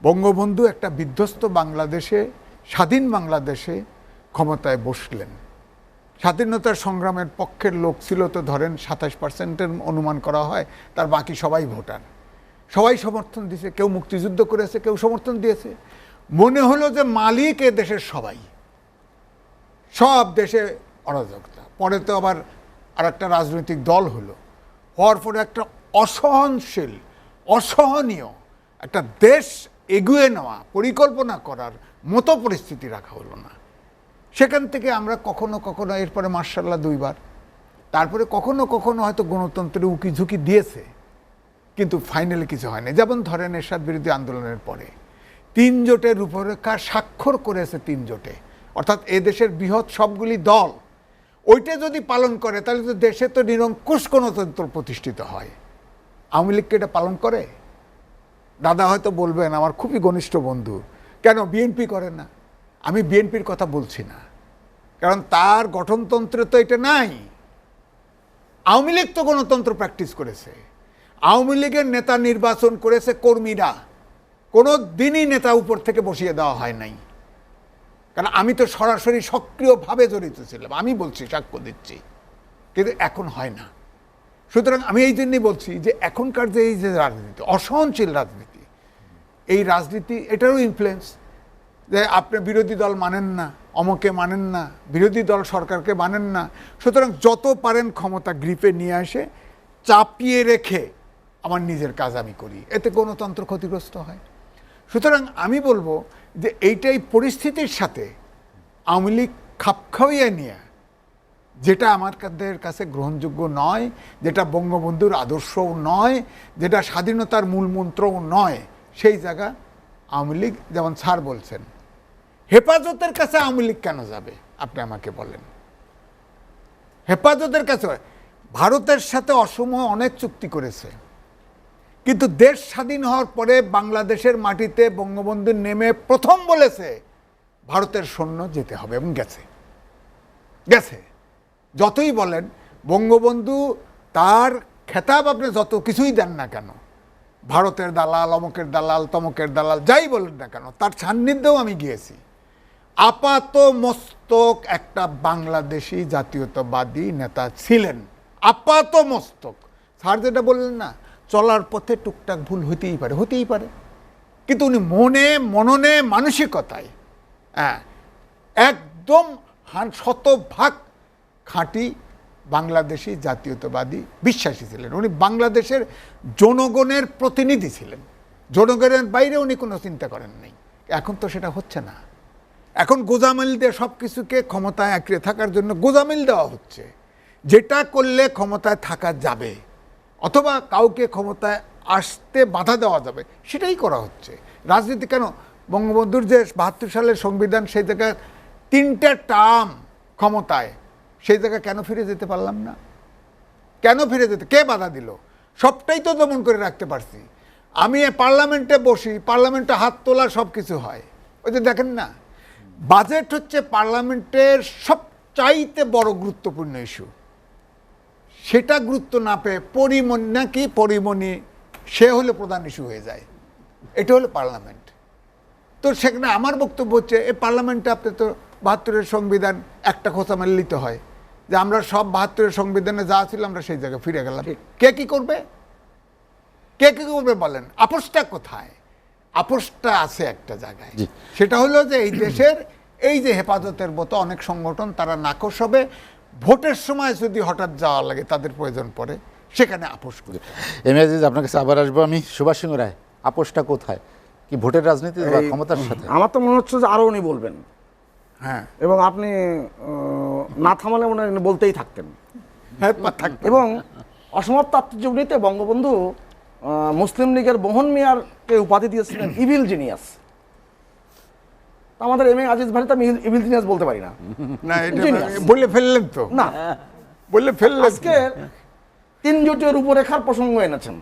বঙ্গবন্ধু একটা বিধ্বস্ত বাংলাদেশে, স্বাধীন বাংলাদেশে ক্ষমতায় বসলেন। স্বাধীনতার সংগ্রামের পক্ষের লোক ছিল তো ধরেন 27% অনুমান করা হয়, তার বাকি সবাই ভোটার, সবাই সমর্থন দিয়েছে। কেউ মুক্তিযুদ্ধ করেছে, কেউ সমর্থন দিয়েছে। মনে হলো যে মালিক এ দেশের সব দেশে অরাজকতা। পরে তো আবার আর একটা রাজনৈতিক দল হলো, হওয়ার পরে একটা অসহনশীল, অসহনীয় একটা দেশ এগিয়ে নেওয়া, পরিকল্পনা করার মতো পরিস্থিতি রাখা হলো না। সেখান থেকে আমরা কখনো কখনো, এরপরে মার্শাল্লাহ 2 বার, তারপরে কখনো কখনো হয়তো গণতন্ত্রে উকি ঝুঁকি দিয়েছে, কিন্তু ফাইনালি কিছু হয়নি। যেমন ধরেন এরশাদ বিরোধী আন্দোলনের পরে 3 জোটের রূপরেখা স্বাক্ষর করেছে 3 জোটে, অর্থাৎ এ দেশের বৃহৎ সবগুলি দল। ওইটা যদি পালন করে তাহলে তো দেশে তো নিরঙ্কুশ গণতন্ত্র প্রতিষ্ঠিত হয়। আওয়ামী লীগকে এটা পালন করে? দাদা হয়তো বলবেন, আমার খুবই ঘনিষ্ঠ বন্ধু, কেন বিএনপি করে না? আমি বিএনপির কথা বলছি না, কারণ তার গঠনতন্ত্রে তো এটা নাই। আওয়ামী লীগ তো গণতন্ত্র প্র্যাকটিস করেছে। আওয়ামী লীগের নেতা নির্বাচন করেছে কর্মীরা, কোনো দিনই নেতা উপর থেকে বসিয়ে দেওয়া হয় নাই। কারণ আমি তো সরাসরি সক্রিয়ভাবে জড়িত ছিলাম, আমি বলছি, সাক্ষ্য দিচ্ছি, কিন্তু এখন হয় না। সুতরাং আমি এই জন্যই বলছি যে এখনকার যে এই যে রাজনীতি, অসহনশীল রাজনীতি, এই রাজনীতি এটারও ইনফ্লুয়েন্স, যে আপনি বিরোধী দল মানেন না, অমকে মানেন না, বিরোধী দল সরকারকে মানেন না, সুতরাং যত পারেন ক্ষমতা গ্রিপে নিয়ে আসে চাপিয়ে রেখে আমার নিজের কাজ আমি করি, এতে গণতন্ত্র ক্ষতিগ্রস্ত হয়। সুতরাং আমি বলবো যে এইটাই পরিস্থিতির সাথে আওয়ামী লীগ খাপ খাওয়িয়ে নিয়ে, যেটা আমাদের কাছে গ্রহণযোগ্য নয়, যেটা বঙ্গবন্ধুর আদর্শও নয়, যেটা স্বাধীনতার মূল মন্ত্রও নয়, সেই জায়গা আওয়ামী লীগ, যেমন স্যার বলছেন, হেফাজতের কাছে আওয়ামী লীগ কেন যাবে আপনি আমাকে বলেন? হেফাজতের কাছে ভারতের সাথে অসম অনেক চুক্তি করেছে, কিন্তু দেশ স্বাধীন হওয়ার পরে বাংলাদেশের মাটিতে বঙ্গবন্ধু নেমে প্রথম বলেছে ভারতের সৈন্য যেতে হবে, এবং গেছে। যতই বলেন বঙ্গবন্ধু তার খেতাব আপনি যত কিছুই দেন না কেন, ভারতের দালাল, অমকের দালাল, তমকের দালাল, যাই বলেন না কেন, তার সান্নিধ্যেও আমি গিয়েছি। আপাত মস্তক একটা বাংলাদেশি জাতীয়তাবাদী নেতা ছিলেন, আপাত মস্তক। স্যার যেটা বললেন না, চলার পথে টুকটাক ভুল হতেই পারে, কিন্তু উনি মননে মানসিকতায় একদম 100% খাঁটি বাংলাদেশি জাতীয়তাবাদী বিশ্বাসী ছিলেন। উনি বাংলাদেশের জনগণের প্রতিনিধি ছিলেন, জনগণের বাইরে উনি কোনো চিন্তা করেন নাই। এখন তো সেটা হচ্ছে না। এখন গোজামিল দিয়ে সব কিছুকে ক্ষমতায় আঁকড়ে থাকার জন্য গোজামিল দেওয়া হচ্ছে। যেটা করলে ক্ষমতায় থাকা যাবে অথবা কাউকে ক্ষমতায় আসতে বাধা দেওয়া যাবে সেটাই করা হচ্ছে। রাজনীতি কেন, বঙ্গবন্ধুর যে ৭২ সালের সংবিধান, সেই জায়গায় 3টে টার্ম ক্ষমতায়, সেই জায়গায় কেন ফিরে যেতে পারলাম না? কেন ফিরে যেতে, কে বাধা দিল? সবটাই তো দমন করে রাখতে পারছি। আমি পার্লামেন্টে বসি, পার্লামেন্টে হাত তোলা সব কিছু হয়। ওই যে দেখেন না, বাজেট হচ্ছে পার্লামেন্টের সবচাইতে বড় গুরুত্বপূর্ণ ইস্যু। সেটা গুরুত্ব না পেয়ে পরিমণি নাকি পরিমণি সে হলে প্রধান ইস্যু হয়ে যায়। এটা হলো পার্লামেন্ট। তো সেখানে আমার বক্তব্য হচ্ছে, এই পার্লামেন্টে আপনি তো ৭২-এর সংবিধান একটা খোঁচা মেলে নিতে হয় যে আমরা সব ৭২-এর সংবিধানে যা ছিল আমরা সেই জায়গায় ফিরে গেলাম। কে কি করবে, কে কি করবে বলেন? আপোষটা কোথায়? আপোষটা আছে একটা জায়গায়, সেটা হলো যে এই দেশের এই যে হেফাজতের মতো অনেক সংগঠন তারা নাকশ হবে, ভোটের সময় যদি হঠাৎ যাওয়া লাগে, তাদের প্রয়োজন পড়ে, সেখানে আপোষ করে। এম এ আজিজ, আপনার কাছে আবার আসবো আমি। সুভাষ সিংহ রায়, আপোষটা কোথায়? কি ভোটের রাজনীতি বা ক্ষমতার সাথে? আমার তো মনে হচ্ছে যে আরও উনি বলবেন, হ্যাঁ এবং আপনি না থামালে মনে হয় বলতেই থাকতেন। হ্যাঁ, থাকবে। এবং অসমাপ্ত আত্মজীবনীতে বঙ্গবন্ধু মুসলিম লীগের মোহন মিয়ারকে উপাধি দিয়েছিলেন ইভিল জিনিয়াস। আমাদের এম এ আজিজ ভাই তো আমি ইভিল জিনিয়াস বলতে পারি না। না, এটা Genius। বলে ফেললেন তো, না, বলে ফেললেন। আজকে 3 জোটের রূপরেখার প্রসঙ্গ এনেছেন।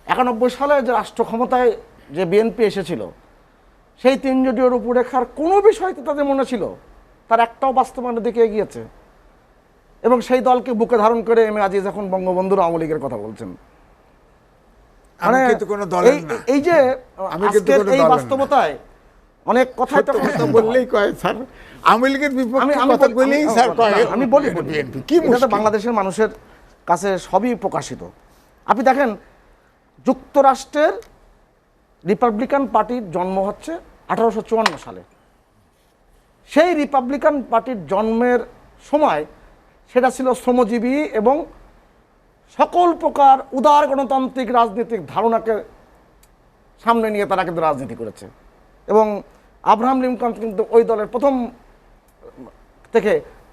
91 সালে যে রাষ্ট্র ক্ষমতায় যে বিএনপি এসেছিল, সেই 3 জোটের রূপরেখার কোনো বিষয় তো তাদের মনে ছিল, তার একটাও বাস্তবায়নের দিকে এগিয়েছে। এবং সেই দলকে বুকে ধারণ করে এম এ আজিজ এখন বঙ্গবন্ধুর আওয়ামী লীগের কথা বলছেন। আমি কিন্তু কোনো দলের না। এই যে আমি কিন্তু আজকের কোনো এই দলের না। বাস্তবতায় অনেক কথাই তো কথা বললেই কয় স্যার আওয়ামী লীগের বিপক্ষে কথা বলেই স্যার কয় আমি বলি বিএনপি কি এটা তো মুশকিল? বাংলাদেশের মানুষের কাছে সবই প্রকাশিত। আপনি দেখেন, যুক্তরাষ্ট্রের রিপাবলিকান পার্টির জন্ম হচ্ছে 1854 সালে। সেই রিপাবলিকান পার্টির জন্মের সময় সেটা ছিল শ্রমজীবী এবং সকল প্রকার উদার গণতান্ত্রিক রাজনৈতিক ধারণাকে সামনে নিয়ে তারা কিন্তু রাজনীতি করেছে। এবং আব্রাহাম লিঙ্কন কিন্তু ওই দলের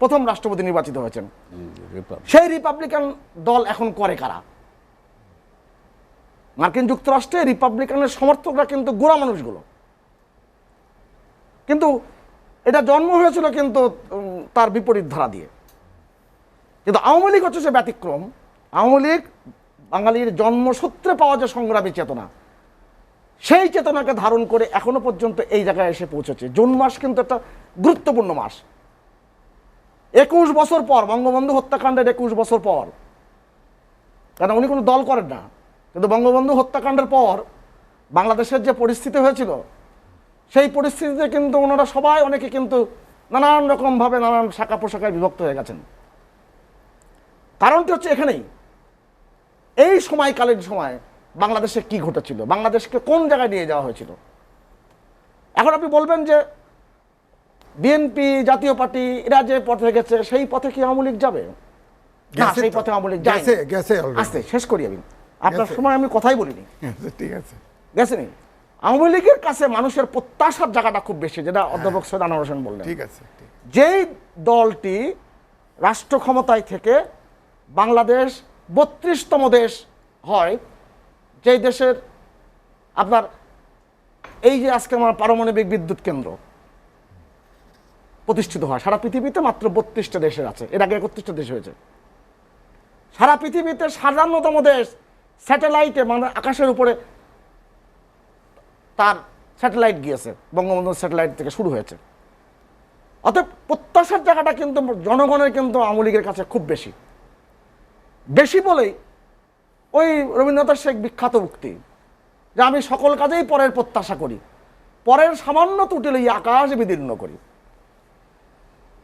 প্রথম রাষ্ট্রপতি নির্বাচিত হয়েছেন। সেই রিপাবলিকান দল এখন করে কারা? মার্কিন যুক্তরাষ্ট্রে রিপাবলিকানের সমর্থকরা কিন্তু গোঁড়া মানুষগুলো। কিন্তু এটা জন্ম হয়েছিল কিন্তু তার বিপরীত ধারা দিয়ে। কিন্তু আওয়ামী লীগ হচ্ছে সে ব্যতিক্রম। আওয়ামী লীগ বাঙালির জন্মসূত্রে পাওয়া যে সংগ্রামী চেতনা, সেই চেতনাকে ধারণ করে এখনো পর্যন্ত এই জায়গায় এসে পৌঁছেছে। জুন মাস কিন্তু একটা গুরুত্বপূর্ণ মাস। 21 বছর পর, বঙ্গবন্ধু হত্যাকাণ্ডের 21 বছর পর, কারণ উনি কোনো দল করেন না, কিন্তু বঙ্গবন্ধু হত্যাকাণ্ডের পর বাংলাদেশের যে পরিস্থিতি হয়েছিল, সেই পরিস্থিতিতে কিন্তু ওনারা সবাই অনেকে কিন্তু নানান রকমভাবে নানান শাখা প্রশাখায় বিভক্ত হয়ে গেছেন। কারণটি হচ্ছে এখানেই, এই সময়কালীন সময় বাংলাদেশে কি ঘটেছিল, বাংলাদেশকে কোন জায়গায় নিয়ে যাওয়া হয়েছিল। এখন আপনি বলবেন যে বিএনপি, জাতীয় পার্টি এরা যে পথে গেছে, সেই পথে কি আওয়ামী লীগ যাবে? না, সেই পথে আওয়ামী লীগ গেছে already। আস্তে শেষ করি আমি, আপনার সময় আমি কথাই বলিনি। ঠিক আছে, গেছে নি। আওয়ামী লীগের কাছে মানুষের প্রত্যাশার জায়গাটা খুব বেশি, যেটা অধ্যাপক সৈয়দ আনোয়ার হোসেন বললেন। ঠিক আছে। যেই দলটি রাষ্ট্র ক্ষমতায় থেকে বাংলাদেশ 32তম দেশ হয়, যেই দেশের আপনার এই যে আজকে আমার পারমাণবিক বিদ্যুৎ কেন্দ্র প্রতিষ্ঠিত হয়, সারা পৃথিবীতে মাত্র 32টা দেশের আছে, এর আগে 31টা দেশ হয়েছে। সারা পৃথিবীতে 57তম দেশ স্যাটেলাইটে, মানে আকাশের উপরে তার স্যাটেলাইট গিয়েছে, বঙ্গবন্ধু স্যাটেলাইট থেকে শুরু হয়েছে। অতএব প্রত্যাশার জায়গাটা কিন্তু জনগণের কিন্তু আওয়ামী লীগের কাছে খুব বেশি বেশি বলেই ওই রবীন্দ্রনাথের সেই বিখ্যাত উক্তি যে আমি সকল কাজেই পরের প্রত্যাশা করি, পরের সামান্য ত্রুটি লইয়া আকাশ বিদীর্ণ করি।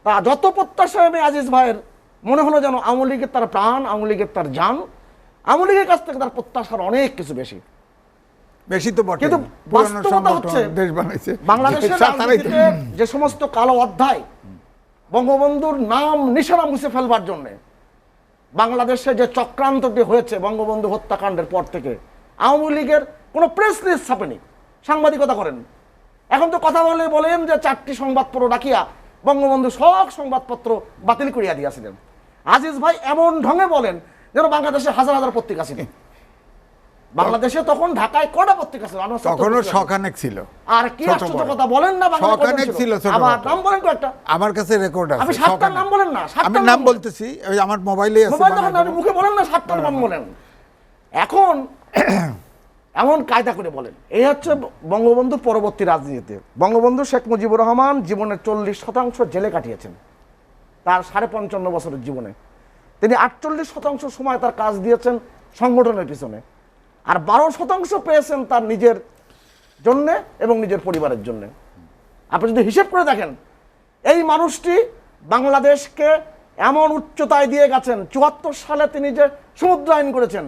তা যত প্রত্যাশা আমি আজিজ ভাইয়ের মনে হলো যেন আওয়ামী লীগের তার প্রাণ, আওয়ামী লীগের তার জান, আওয়ামী লীগের কাছ থেকে তার প্রত্যাশার অনেক কিছু বেশি। বেশি তো বটে, কিন্তু বাস্তবতা হচ্ছে দেশ বানাইছে বাংলাদেশের রাজনীতিতে যে সমস্ত কালো অধ্যায় বঙ্গবন্ধুর নাম নিশানা মুছে ফেলবার জন্যে বাংলাদেশে যে চক্রান্তটি হয়েছে বঙ্গবন্ধু হত্যাকাণ্ডের পর থেকে, আওয়ামী লীগের কোনো প্রেস লিস্ট ছাপেনি, সাংবাদিকতা করেন। এখন তো কথা বলেন যে 4টি সংবাদপত্র ডাকিয়া বঙ্গবন্ধু সব সংবাদপত্র বাতিল করিয়া দিয়েছিলেন। আজিজ ভাই এমন ঢঙে বলেন যেন বাংলাদেশে হাজার হাজার পত্রিকা ছিল। বাংলাদেশে তখন ঢাকায় কটা পত্রিকা ছিল? তখনও শখানেক ছিল। আর কি আশ্চর্য কথা বলেন না, শখানেক ছিল। আবার নাম বলেন কয়েকটা, আমার কাছে রেকর্ড আছে। আপনি 7টার নাম বলেন না। আমি নাম বলতেছি, ওই আমার মোবাইলে আছে। মোবাইল মুখে বলেন না, 7টার নাম বলেন। এখন এমন কায়দা করে বলেন। এই হচ্ছে বঙ্গবন্ধুর পরবর্তী রাজনীতিতে। বঙ্গবন্ধু শেখ মুজিবুর রহমান জীবনের 40% জেলে কাটিয়েছেন তার 55.5 বছরের জীবনে। তিনি 48% সময় তার কাজ দিয়েছেন সংগঠনের পিছনে, আর 12% পেয়েছেন তার নিজের জন্য এবং নিজের পরিবারের জন্য। আপনি যদি হিসেব করে দেখেন, এই মানুষটি বাংলাদেশকে এমন উচ্চতায় দিয়ে গেছেন। 74 সালে তিনি যে সমুদ্র আইন করেছেন,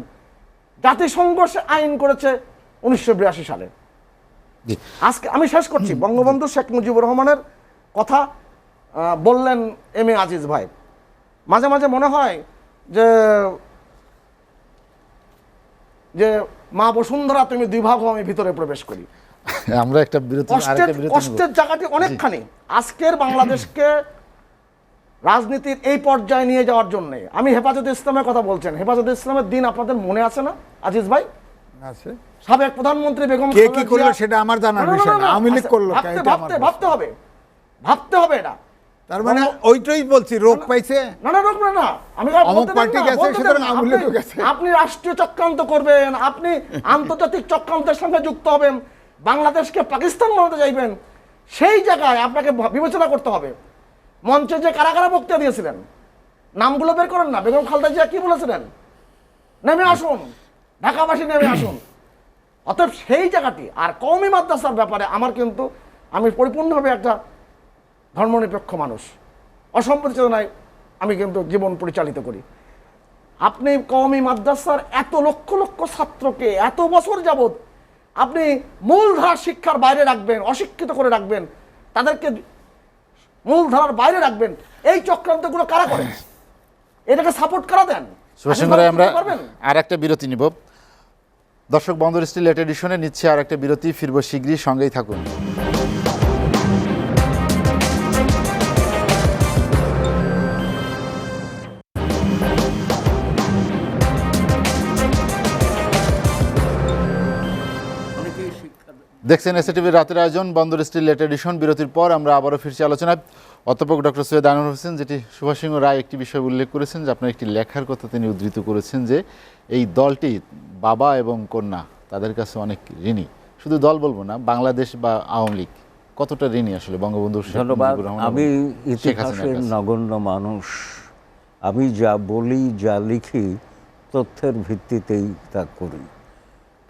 জাতিসংঘ আইন করেছে 1982 সালে। আজকে আমি শেষ করছি, বঙ্গবন্ধু শেখ মুজিবুর রহমানের কথা বললেন এম এ আজিজ ভাই। মাঝে মাঝে মনে হয় যে মা বসুন্ধরা তুমি 2 ভাগ হও, আমি ভিতরে প্রবেশ করি। আমরা একটা বিরতি, কষ্টের জায়গাটি অনেকখানি। আজকের বাংলাদেশকে রাজনীতির এই পর্যায়ে নিয়ে যাওয়ার জন্য আমি হেফাজতে ইসলামের কথা বলছেন। হেফাজতে ইসলামের দিন আপনাদের মনে আছে না আজিজ ভাই? আছে। সাবেক প্রধানমন্ত্রী বেগম কে কি করলো সেটা আমার জানার বিষয় না। আওয়ামী লীগ করলো, ভাবতে হবে এটা। তার মানে ওইটাই বলছি, রোগ পাইছে না, রোগ না। আমি অমুক পার্টি গেছে, সুতরাং আওয়ামী লীগ গেছে। আপনি রাষ্ট্রীয় চক্রান্ত করবেন, আপনি আন্তর্জাতিক চক্রান্তের সঙ্গে যুক্ত হবেন, বাংলাদেশকে পাকিস্তান বানাতে যাইবেন, সেই জায়গায় আপনাকে বিবেচনা করতে হবে। মঞ্চে যে কারা কারা বক্তৃতা দিয়েছিলেন নামগুলো বের করেন না। বেগম খালেদা জিয়া কি বলেছিলেন? নেমে আসুন, ঢাকাবাসী নেমে আসুন। অতএব সেই জায়গাটি। আর কওমি মাদ্রাসার ব্যাপারে আমি পরিপূর্ণভাবে একটা ধর্মনিরপেক্ষ মানুষ, অসম্প্রীতি চেতনায় আমি কিন্তু জীবন পরিচালিত করি। আপনি কওমি মাদ্রাসার এত লক্ষ লক্ষ ছাত্রকে এত বছর যাবৎ আপনি মূলধারার শিক্ষার বাইরে রাখবেন, অশিক্ষিত করে রাখবেন, তাদেরকে মূলধারার বাইরে রাখবেন, এই চক্রান্তগুলো কারা করেন? এটাকে সাপোর্ট কারা দেন? আমরা আর একটা বিরতি নিব। দর্শক, বন্দর স্টিল লেট এডিশনে নিচ্ছে আর একটা বিরতি। ফিরবো শীঘ্রই, সঙ্গেই থাকুন। দেখছেন এসএটিভির রাতের আয়োজন বন্দর স্টিল লেট এডিশন। বিরতির পর আমরা আবারও ফিরছি আলোচনায়। অধ্যাপক ডক্টর সৈয়দ আনোয়ার হোসেন, যেটি সুভাষ সিংহ রায় একটি বিষয় উল্লেখ করেছেন, যে আপনার একটি লেখার কথা তিনি উদ্ধৃত করেছেন, যে এই দলটি বাবা এবং কন্যা তাদের কাছে অনেক ঋণী। শুধু দল বলবো না, বাংলাদেশ বা আওয়ামী লীগ কতটা ঋণী আসলে বঙ্গবন্ধু। ধন্যবাদ। আমি ইতিহাসের নগণ্য মানুষ, আমি যা বলি যা লিখি তথ্যের ভিত্তিতেই তা করি।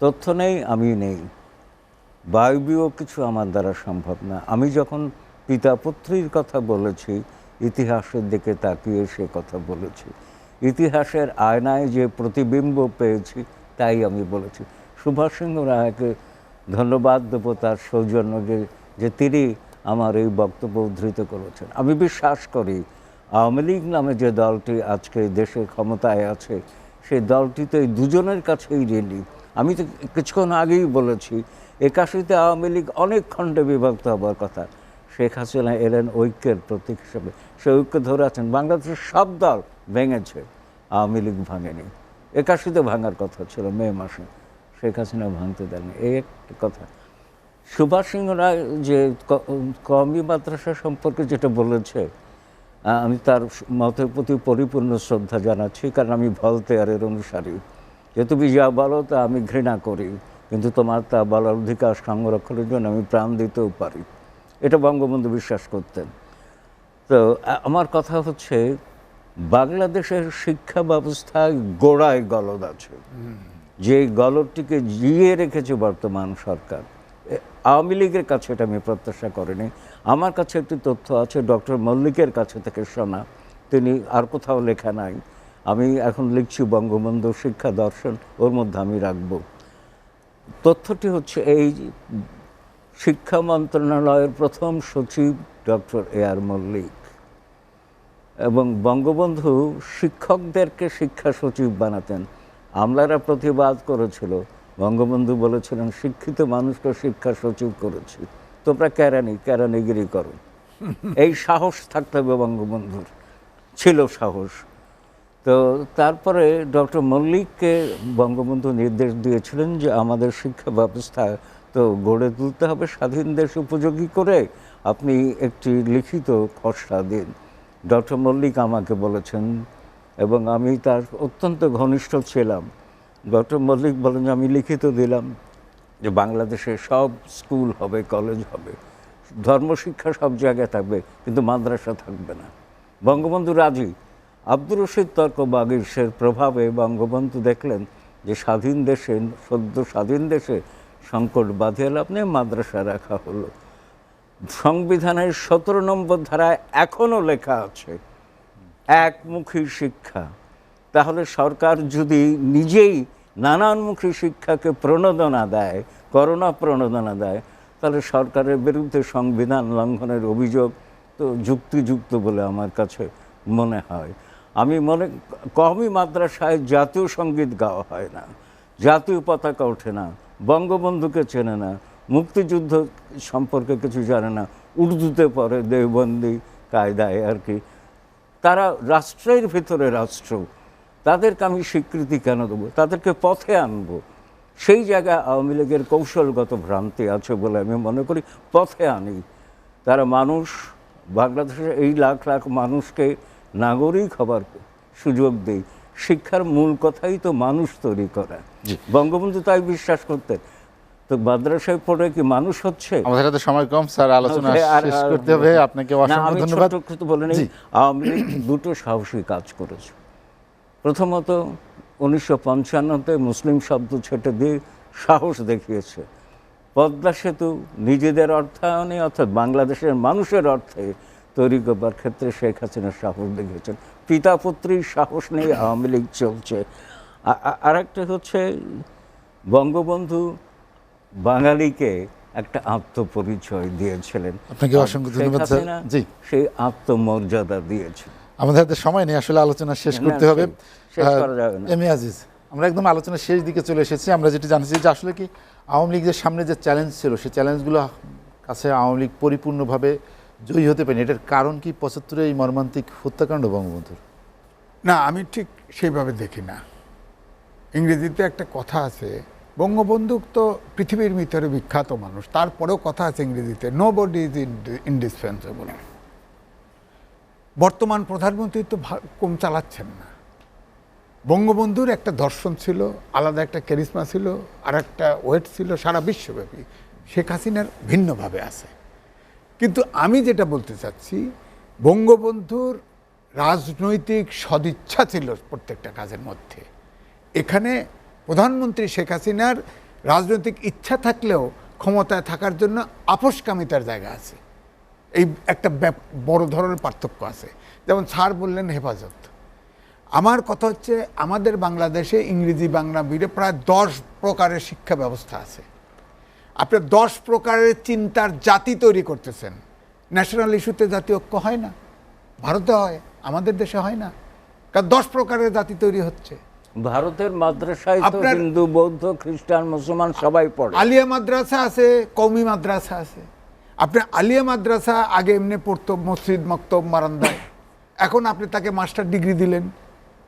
তথ্য নেই, আমি নেই, বায়বীয় কিছু আমার দ্বারা সম্ভব না। আমি যখন পিতা পুত্রীর কথা বলেছি, ইতিহাসের দিকে তাকিয়ে সে কথা বলেছি। ইতিহাসের আয়নায় যে প্রতিবিম্ব পেয়েছি তাই আমি বলেছি। সুভাষ সিংহ রায়কে ধন্যবাদ দেবো তার সৌজন্য, যে তিনি আমার এই বক্তব্য উদ্ধৃত করেছেন। আমি বিশ্বাস করি আওয়ামী লীগ নামে যে দলটি আজকে দেশের ক্ষমতায় আছে, সেই দলটি তো এই দুজনের কাছেই ঋণী। আমি তো কিছুক্ষণ আগেই বলেছি, 81-তে আওয়ামী লীগ অনেক খণ্ডে বিভক্ত হবার কথা। শেখ হাসিনা এলেন ঐক্যের প্রতীক হিসেবে, সে ঐক্য ধরে আছেন। বাংলাদেশের সব দল ভেঙেছে, আওয়ামী লীগ ভাঙেনি। 81-তে ভাঙার কথা ছিল মে মাসে, শেখ হাসিনা ভাঙতে দেননি, এই একটি কথা। সুভাষ সিংহ রায় যে কওমি মাদ্রাসা সম্পর্কে যেটা বলেছে, আমি তার মতের প্রতি পরিপূর্ণ শ্রদ্ধা জানাচ্ছি, কারণ আমি ভলতেয়ারের অনুসারী। যে তুমি যা বলো তা আমি ঘৃণা করি, কিন্তু তোমার তা বলার অধিকার সংরক্ষণের জন্য আমি প্রাণ দিতেও পারি, এটা বঙ্গবন্ধু বিশ্বাস করতেন। তো আমার কথা হচ্ছে, বাংলাদেশের শিক্ষা ব্যবস্থায় গোড়ায় গলদ আছে, যে গলদটিকে জিয়ে রেখেছে বর্তমান সরকার। আওয়ামী লীগের কাছে এটা আমি প্রত্যাশা করিনি। আমার কাছে একটি তথ্য আছে ডক্টর মল্লিকের কাছে থেকে শোনা, তিনি আর কোথাও লেখা নাই। আমি এখন লিখছি বঙ্গবন্ধু শিক্ষা দর্শন, ওর মধ্যে আমি রাখব। তথ্যটি হচ্ছে এই, শিক্ষা মন্ত্রণালয়ের প্রথম সচিব ডক্টর এ আর মল্লিক, এবং বঙ্গবন্ধু শিক্ষকদেরকে শিক্ষা সচিব বানাতেন। আমলারা প্রতিবাদ করেছিল, বঙ্গবন্ধু বলেছিলেন শিক্ষিত মানুষকে শিক্ষা সচিব করেছি, তোমরা কেরানিগিরি করো। এই সাহস থাকতে হবে বঙ্গবন্ধুর, ছিল সাহস। তো তারপরে ডক্টর মল্লিককে বঙ্গবন্ধু নির্দেশ দিয়েছিলেন যে আমাদের শিক্ষা ব্যবস্থা তো গড়ে তুলতে হবে স্বাধীন দেশ উপযোগী করে, আপনি একটি লিখিত খসড়া দিন। ডক্টর মল্লিক আমাকে বলেছেন এবং আমি তার অত্যন্ত ঘনিষ্ঠ ছিলাম। ডক্টর মল্লিক বলেন যে আমি লিখিত দিলাম যে বাংলাদেশে সব স্কুল হবে, কলেজ হবে, ধর্মশিক্ষা সব জায়গায় থাকবে, কিন্তু মাদ্রাসা থাকবে না। বঙ্গবন্ধু রাজি। আব্দুর রশিদ তর্কবাগীশের প্রভাবে বঙ্গবন্ধু দেখলেন যে স্বাধীন দেশে, সদ্য স্বাধীন দেশে সংকট বাঁধিয়ে লাভ নেই, মাদ্রাসা রাখা হলো। সংবিধানের 17 নম্বর ধারায় এখনও লেখা আছে একমুখী শিক্ষা। তাহলে সরকার যদি নিজেই নানানমুখী শিক্ষাকে প্রণোদনা দেয়, করোনা প্রণোদনা দেয়, তাহলে সরকারের বিরুদ্ধে সংবিধান লঙ্ঘনের অভিযোগ তো যুক্তিযুক্ত বলে আমার কাছে মনে হয়। আমি কওমি মাদ্রাসায় জাতীয় সঙ্গীত গাওয়া হয় না, জাতীয় পতাকা ওঠে না, বঙ্গবন্ধুকে চেনে না, মুক্তিযুদ্ধ সম্পর্কে কিছু জানে না, উর্দুতে পড়ে দেওবন্দি কায়দায় আর কি। তারা রাষ্ট্রের ভিতরে রাষ্ট্র, তাদেরকে আমি স্বীকৃতি কেন দেবো? তাদেরকে পথে আনবো। সেই জায়গায় আওয়ামী লীগের কৌশলগত ভ্রান্তি আছে বলে আমি মনে করি। পথে আনি, তারা মানুষ, বাংলাদেশের এই লাখ লাখ মানুষকে নাগরিক হবার সুযোগ দেই। শিক্ষার মূল কথাই তো মানুষ তৈরি করা। বঙ্গবন্ধু তাই বিশ্বাস করতেন। তো মাদ্রাসায় পড়ে কি মানুষ হচ্ছে? আমাদের হাতে সময় কম স্যার, আলোচনা শেষ করতে হবে। আপনাকে অসংখ্য ধন্যবাদ। বলে নেই, আওয়ামী লীগ দুটো সাহসী কাজ করেছে। প্রথমত 1955-তে মুসলিম শব্দ ছেটে দিয়ে সাহস দেখিয়েছে। পদ্মা সেতু নিজেদের অর্থায়নে, অর্থাৎ বাংলাদেশের মানুষের অর্থে তৈরি করবার ক্ষেত্রে শেখ হাসিনা সাহস দেখিয়েছেন। পিতা পুত্রীর সাহস নিয়ে আওয়ামী লীগ চলছে। আরেকটা হচ্ছে বঙ্গবন্ধু বাঙালিকে একটা আত্মপরিচয় দিয়েছিলেন। আপনাকে অসংখ্য ধন্যবাদ স্যার। জি, সেই আত্মমর্যাদা দিয়েছে। আমাদের হাতে সময় নেই, আসলে আলোচনা শেষ করতে হবে। শেষ করা যাবে না। এম এ আজিজ, আমরা একদম আলোচনার শেষ দিকে চলে এসেছি। আমরা যেটি জানছি যে আসলে কি আওয়ামী লীগের সামনে যে চ্যালেঞ্জ ছিল, সেই চ্যালেঞ্জগুলো কাছে আওয়ামী লীগ পরিপূর্ণভাবে জয়ী হতে পারেনি। এটার কারণ কি 75-এর এই মর্মান্তিক হত্যাকাণ্ড বঙ্গবন্ধুর? না, আমি ঠিক সেইভাবে দেখি না। ইংরেজিতে একটা কথা আছে, বঙ্গবন্ধু তো পৃথিবীর ভিতরে বিখ্যাত মানুষ, তারপরেও কথা আছে ইংরেজিতে, নো বডি ইজ ইনডিসপেন্সেবল। বর্তমান প্রধানমন্ত্রী তো কম চালাচ্ছেন না। বঙ্গবন্ধুর একটা দর্শন ছিল, আলাদা একটা ক্যারিজমা ছিল, আর একটা ওয়েট ছিল সারা বিশ্বব্যাপী। শেখ হাসিনার ভিন্নভাবে আছে। কিন্তু আমি যেটা বলতে চাচ্ছি, বঙ্গবন্ধুর রাজনৈতিক সদিচ্ছা ছিল প্রত্যেকটা কাজের মধ্যে। এখানে প্রধানমন্ত্রী শেখ হাসিনার রাজনৈতিক ইচ্ছা থাকলেও ক্ষমতায় থাকার জন্য আপোষকামিতার জায়গা আছে। এই একটা বড় ধরনের পার্থক্য আছে। যেমন স্যার বললেন হেফাজত। আমার কথা হচ্ছে, আমাদের বাংলাদেশে ইংরেজি বাংলা মিডিয়ামে প্রায় 10 প্রকারের শিক্ষা ব্যবস্থা আছে। আপনি 10 প্রকারের চিন্তার জাতি তৈরি করতেছেন। ন্যাশনাল ইস্যুতে জাতীয় ঐক্য হয় না, ভারতে হয়, আমাদের দেশে হয় না, কারণ 10 প্রকারের জাতি তৈরি হচ্ছে। ভারতের মাদ্রাসায় তো হিন্দু, বৌদ্ধ, খ্রিস্টান, মুসলমান সবাই পড়ে। আলিয়া মাদ্রাসা আছে, কওমি মাদ্রাসা আছে। আপনি আলিয়া মাদ্রাসা আগে এমনি পড়তো মসজিদ, মক্তব, মারান্দায়। এখন আপনি তাকে মাস্টার ডিগ্রি দিলেন,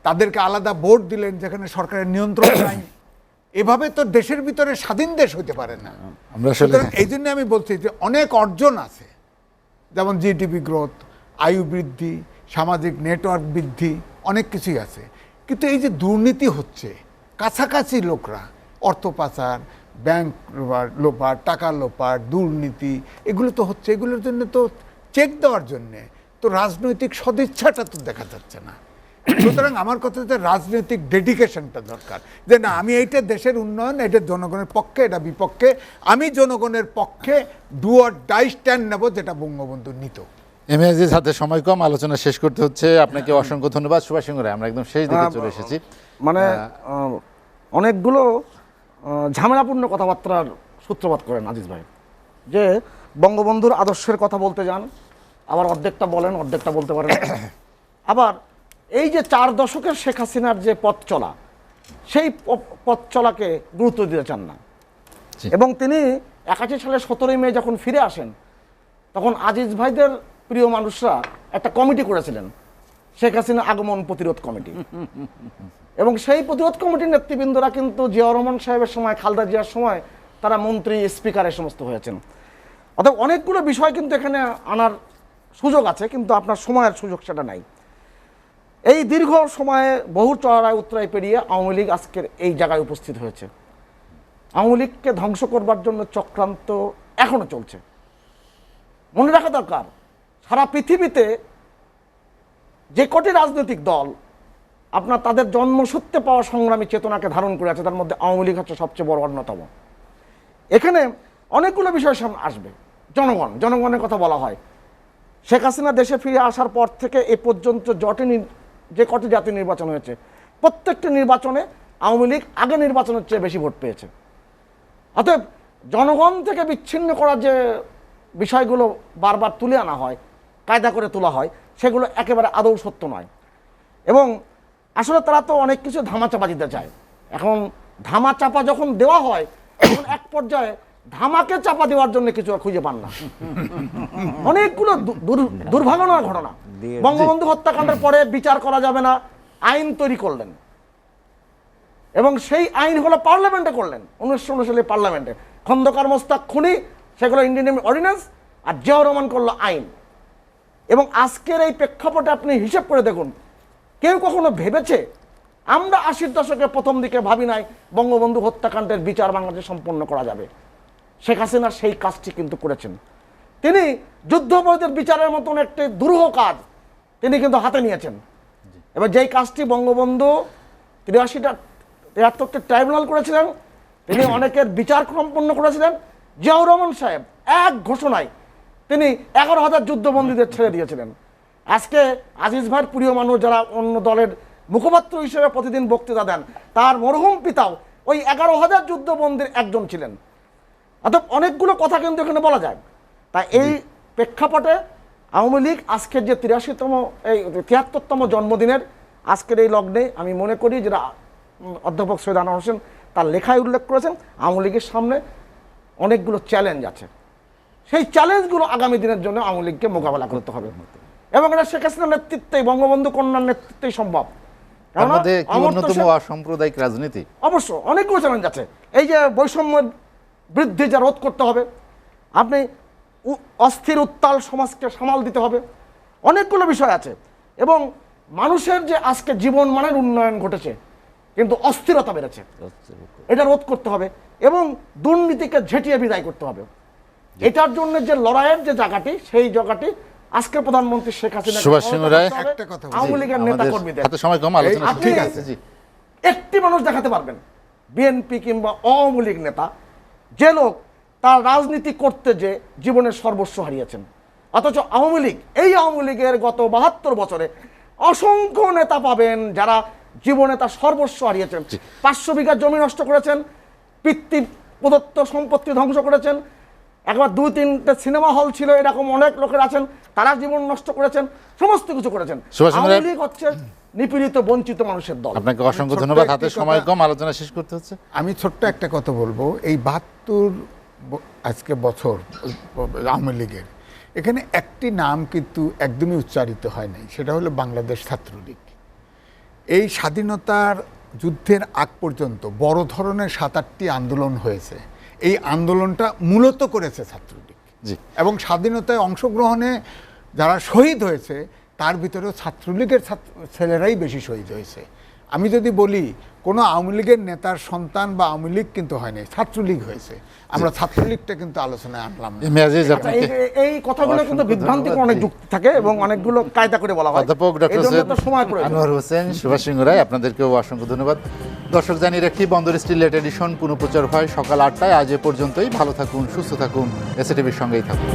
তাদেরকে আলাদা বোর্ড দিলেন যেখানে সরকারের নিয়ন্ত্রণ নাই। এভাবে তো দেশের ভিতরে স্বাধীন দেশ হতে পারে না। এই জন্য আমি বলছি যে অনেক অর্জন আছে, যেমন জিডিপি গ্রোথ, আয়ু বৃদ্ধি, সামাজিক নেটওয়ার্ক বৃদ্ধি, অনেক কিছুই আছে। কিন্তু এই যে দুর্নীতি হচ্ছে, কাছাকাছি লোকরা অর্থ পাচার, ব্যাংক লোপাট, টাকা লোপাট, দুর্নীতি, এগুলো তো হচ্ছে। এগুলোর জন্য তো চেক দেওয়ার জন্যে তো রাজনৈতিক সদিচ্ছাটা তো দেখা যাচ্ছে না। সুতরাং আমার কথা হচ্ছে রাজনৈতিক ডেডিকেশনটা দরকার, যে না, আমি এইটা দেশের উন্নয়ন, এটা জনগণের পক্ষে, এটা বিপক্ষে, আমি জনগণের পক্ষে ডু অর ডাই স্ট্যান্ড নেব, যেটা বঙ্গবন্ধু নিত। এম এ আজিজ, হাতে সময় কম, আলোচনা শেষ করতে হচ্ছে। আপনাকে অসংখ্য ধন্যবাদ। সুভাষ সিংহ রায়, আমরা একদম শেষ দিকে চলে এসেছি। মানে অনেকগুলো ঝামেলাপূর্ণ কথাবার্তার সূত্রপাত করেন আজিজ ভাই, যে বঙ্গবন্ধুর আদর্শের কথা বলতে যান, আবার অর্ধেকটা বলেন, অর্ধেকটা বলতে পারেন। আবার এই যে 4 দশকের শেখ হাসিনার যে পথ চলা, সেই পথ চলাকে গুরুত্ব দিতে চান না। জি। এবং তিনি 81 সালে 17ই মে যখন ফিরে আসেন, তখন আজিজ ভাইদের প্রিয় মানুষরা একটা কমিটি করেছিলেন, শেখ হাসিনা আগমন প্রতিরোধ কমিটি। এবং সেই প্রতিরোধ কমিটির নেতৃবৃন্দরা কিন্তু জিয়াউর রহমান সাহেবের সময়, খালেদা জিয়ার সময় তারা মন্ত্রী, স্পিকার এ সমস্ত হয়েছেন। অর্থাৎ অনেকগুলো বিষয় কিন্তু এখানে আনার সুযোগ আছে, কিন্তু আপনার সময়ের সুযোগ সেটা নাই। এই দীর্ঘ সময়ে বহু চড়াই উত্তরাই পেরিয়ে আওয়ামী লীগ আজকের এই জায়গায় উপস্থিত হয়েছে। আওয়ামী লীগকে ধ্বংস করবার জন্য চক্রান্ত এখনো চলছে। মনে রাখা দরকার, সারা পৃথিবীতে যে কটি রাজনৈতিক দল আপনার তাদের জন্মসূত্রে পাওয়া সংগ্রামী চেতনাকে ধারণ করে আছে, তার মধ্যে আওয়ামী লীগ হচ্ছে সবচেয়ে বড় অন্যতম। এখানে অনেকগুলো বিষয় সামনে আসবে। জনগণের কথা বলা হয়। শেখ হাসিনা দেশে ফিরে আসার পর থেকে এ পর্যন্ত যে কটি জাতীয় নির্বাচন হয়েছে, প্রত্যেকটি নির্বাচনে আওয়ামী লীগ আগে নির্বাচনের চেয়ে বেশি ভোট পেয়েছে। অতএব জনগণ থেকে বিচ্ছিন্ন করার যে বিষয়গুলো বারবার তুলে আনা হয়, কায়দা করে তোলা হয়, সেগুলো একেবারে আদৌ সত্য নয়। এবং আসলে তারা তো অনেক কিছু ধামাচাপা দিতে চায়। এখন ধামাচাপা যখন দেওয়া হয়, তখন এক পর্যায়ে ধামাকে চাপা দেওয়ার জন্য কিছু আর খুঁজে পান না। অনেকগুলো দুর্ভাবনার ঘটনা। বঙ্গবন্ধু হত্যাকাণ্ডের পরে বিচার করা যাবে না, আইন তৈরি করলেন, এবং সেই আইন হলো পার্লামেন্টে করলেন 1919 সালে পার্লামেন্টে। খন্দকার মোস্তাক খুনি, সেগুলো ইন্ডিয়ান অর্ডিন্যান্স, আর জিয়াউর রহমান করলো আইন। এবং আজকের এই প্রেক্ষাপটে আপনি হিসেব করে দেখুন, কেউ কখনো ভেবেছে? আমরা 80-র দশকের প্রথম দিকে ভাবি নাই বঙ্গবন্ধু হত্যাকাণ্ডের বিচার বাংলাদেশে সম্পন্ন করা যাবে। শেখ হাসিনা সেই কাজটি কিন্তু করেছেন। তিনি যুদ্ধাপরাধীদের বিচারের মতন একটি দুরূহ কাজ তিনি কিন্তু হাতে নিয়েছেন। এবার যেই কাজটি বঙ্গবন্ধু 83টা ট্রাইব্যুনাল করেছিলেন, তিনি অনেকের বিচার সম্পন্ন করেছিলেন। জিয়াউর রহমান সাহেব এক ঘোষণায় তিনি 11,000 যুদ্ধবন্দীদের ছেড়ে দিয়েছিলেন। আজকে আজিজ ভাইয়ের প্রিয় মানুষ যারা অন্য দলের মুখপাত্র হিসেবে প্রতিদিন বক্তৃতা দেন, তার মরহুম পিতাও ওই 11,000 যুদ্ধবন্দীর একজন ছিলেন। অর্থাৎ অনেকগুলো কথা কিন্তু এখানে বলা যায়। তাই এই প্রেক্ষাপটে আওয়ামী লীগ আজকের যে 73তম জন্মদিনের আজকের এই লগ্নে আমি মনে করি, যেটা অধ্যাপক সৈয়দ আনোয়ার হোসেন তার লেখায় উল্লেখ করেছেন, আওয়ামী লীগের সামনে অনেকগুলো চ্যালেঞ্জ আছে। সেই চ্যালেঞ্জগুলো আগামী দিনের জন্য আওয়ামী লীগকে মোকাবেলা করতে হবে, এবং এটা শেখ হাসিনার নেতৃত্বেই, বঙ্গবন্ধু কন্যার নেতৃত্বেই সম্ভব। তার মধ্যে কি অন্যতম অসাম্প্রদায়িক রাজনীতি? অবশ্য অনেকগুলো চ্যালেঞ্জ আছে। এই যে বৈষম্য বৃদ্ধি যা রোধ করতে হবে, আপনি অস্থির উত্তাল সমাজকে সামাল দিতে হবে, অনেকগুলো বিষয় আছে। এবং মানুষের যে আজকে জীবন মানের উন্নয়ন ঘটেছে, কিন্তু অস্থিরতা বেড়েছে, এটা রোধ করতে হবে, এবং দুর্নীতিকে ঝেঁটিয়ে বিদায় করতে হবে। এটার জন্য যে লড়াইয়ের যে জায়গাটি, সেই জায়গাটি আজকের প্রধানমন্ত্রী শেখ হাসিনা, সুভাষ সিং রায়, একটা কথা বলি। আওয়ামী লীগের নেতা কর্মীদের হাতে সময় কম, আলোচনা এই- ঠিক আছে। জি। একটি মানুষ দেখাতে পারবেন বিএনপি কিংবা আওয়ামী লীগ নেতা, যে লোক তার রাজনীতি করতে যে জীবনের সর্বস্ব হারিয়েছেন। অথচ আওয়ামী লীগ, এই আওয়ামী লীগের গত 72 বছরে অসংখ্য নেতা পাবেন যারা জীবনে তার সর্বস্ব হারিয়েছেন। 500 বিঘা জমি নষ্ট করেছেন, পিতৃ প্রদত্ত সম্পত্তি ধ্বংস করেছেন, একবার 2-3টে সিনেমা হল ছিল, এরকম অনেক লোকের আছেন, তারা জীবন নষ্ট করেছেন, সমস্ত কিছু করেছেন। সুভাষ চন্দ্র রায়, আওয়ামী লীগ হচ্ছে নিপীড়িত বঞ্চিত মানুষের দল। আপনাকে অসংখ্য ছোট্ট ধন্যবাদ। একটি হাতে কথা- সময় কম, আলোচনা শেষ করতে হচ্ছে। আমি ছোট্ট একটা কথা বলবো। এই 72 আজকে বছর আওয়ামী লীগের, এখানে একটি নাম কিন্তু একদমই উচ্চারিত হয় নাই, সেটা হলো বাংলাদেশ ছাত্রলীগ। এই স্বাধীনতার যুদ্ধের আগ পর্যন্ত বড় ধরনের 7-8টি আন্দোলন হয়েছে। এই আন্দোলনটা মূলত করেছে ছাত্রলীগ, জি। এবং স্বাধীনতায় অংশগ্রহণে যারা শহীদ হয়েছে তার ভিতরেও ছাত্রলীগের ছেলেরাই বেশি শহীদ হয়েছে। আমি যদি বলি, কোনো আওয়ামী লীগের নেতার সন্তান বা আওয়ামী লীগ কিন্তু হয়নি, ছাত্রলীগ হয়েছে। আমরা ছাত্রলীগটা কিন্তু আলোচনায় আনলাম না। মেয়াজিজ, আচ্ছা, আপনাকে এই কথাগুলো কিন্তু অসংখ্য বিভ্রান্তিক ধন্যবাদ। অনেক জি। যুক্তি থাকে, এবং অনেকগুলো কায়দা করে বলা হয়। অধ্যাপক এই ডক্টর জন্য সৈয়দ তো সময় প্রয়োজন। আনোয়ার হোসেন, সুভাষ সিং রায়, আপনাদেরকেও অসংখ্য ধন্যবাদ। দর্শক, জানিয়ে রাখি, বন্দর স্টিল লেট এডিশন পুনঃপ্রচার হয় সকাল 8টায়। আজ এ পর্যন্তই। ভালো থাকুন, সুস্থ থাকুন, এসএটিভির সঙ্গেই থাকুন।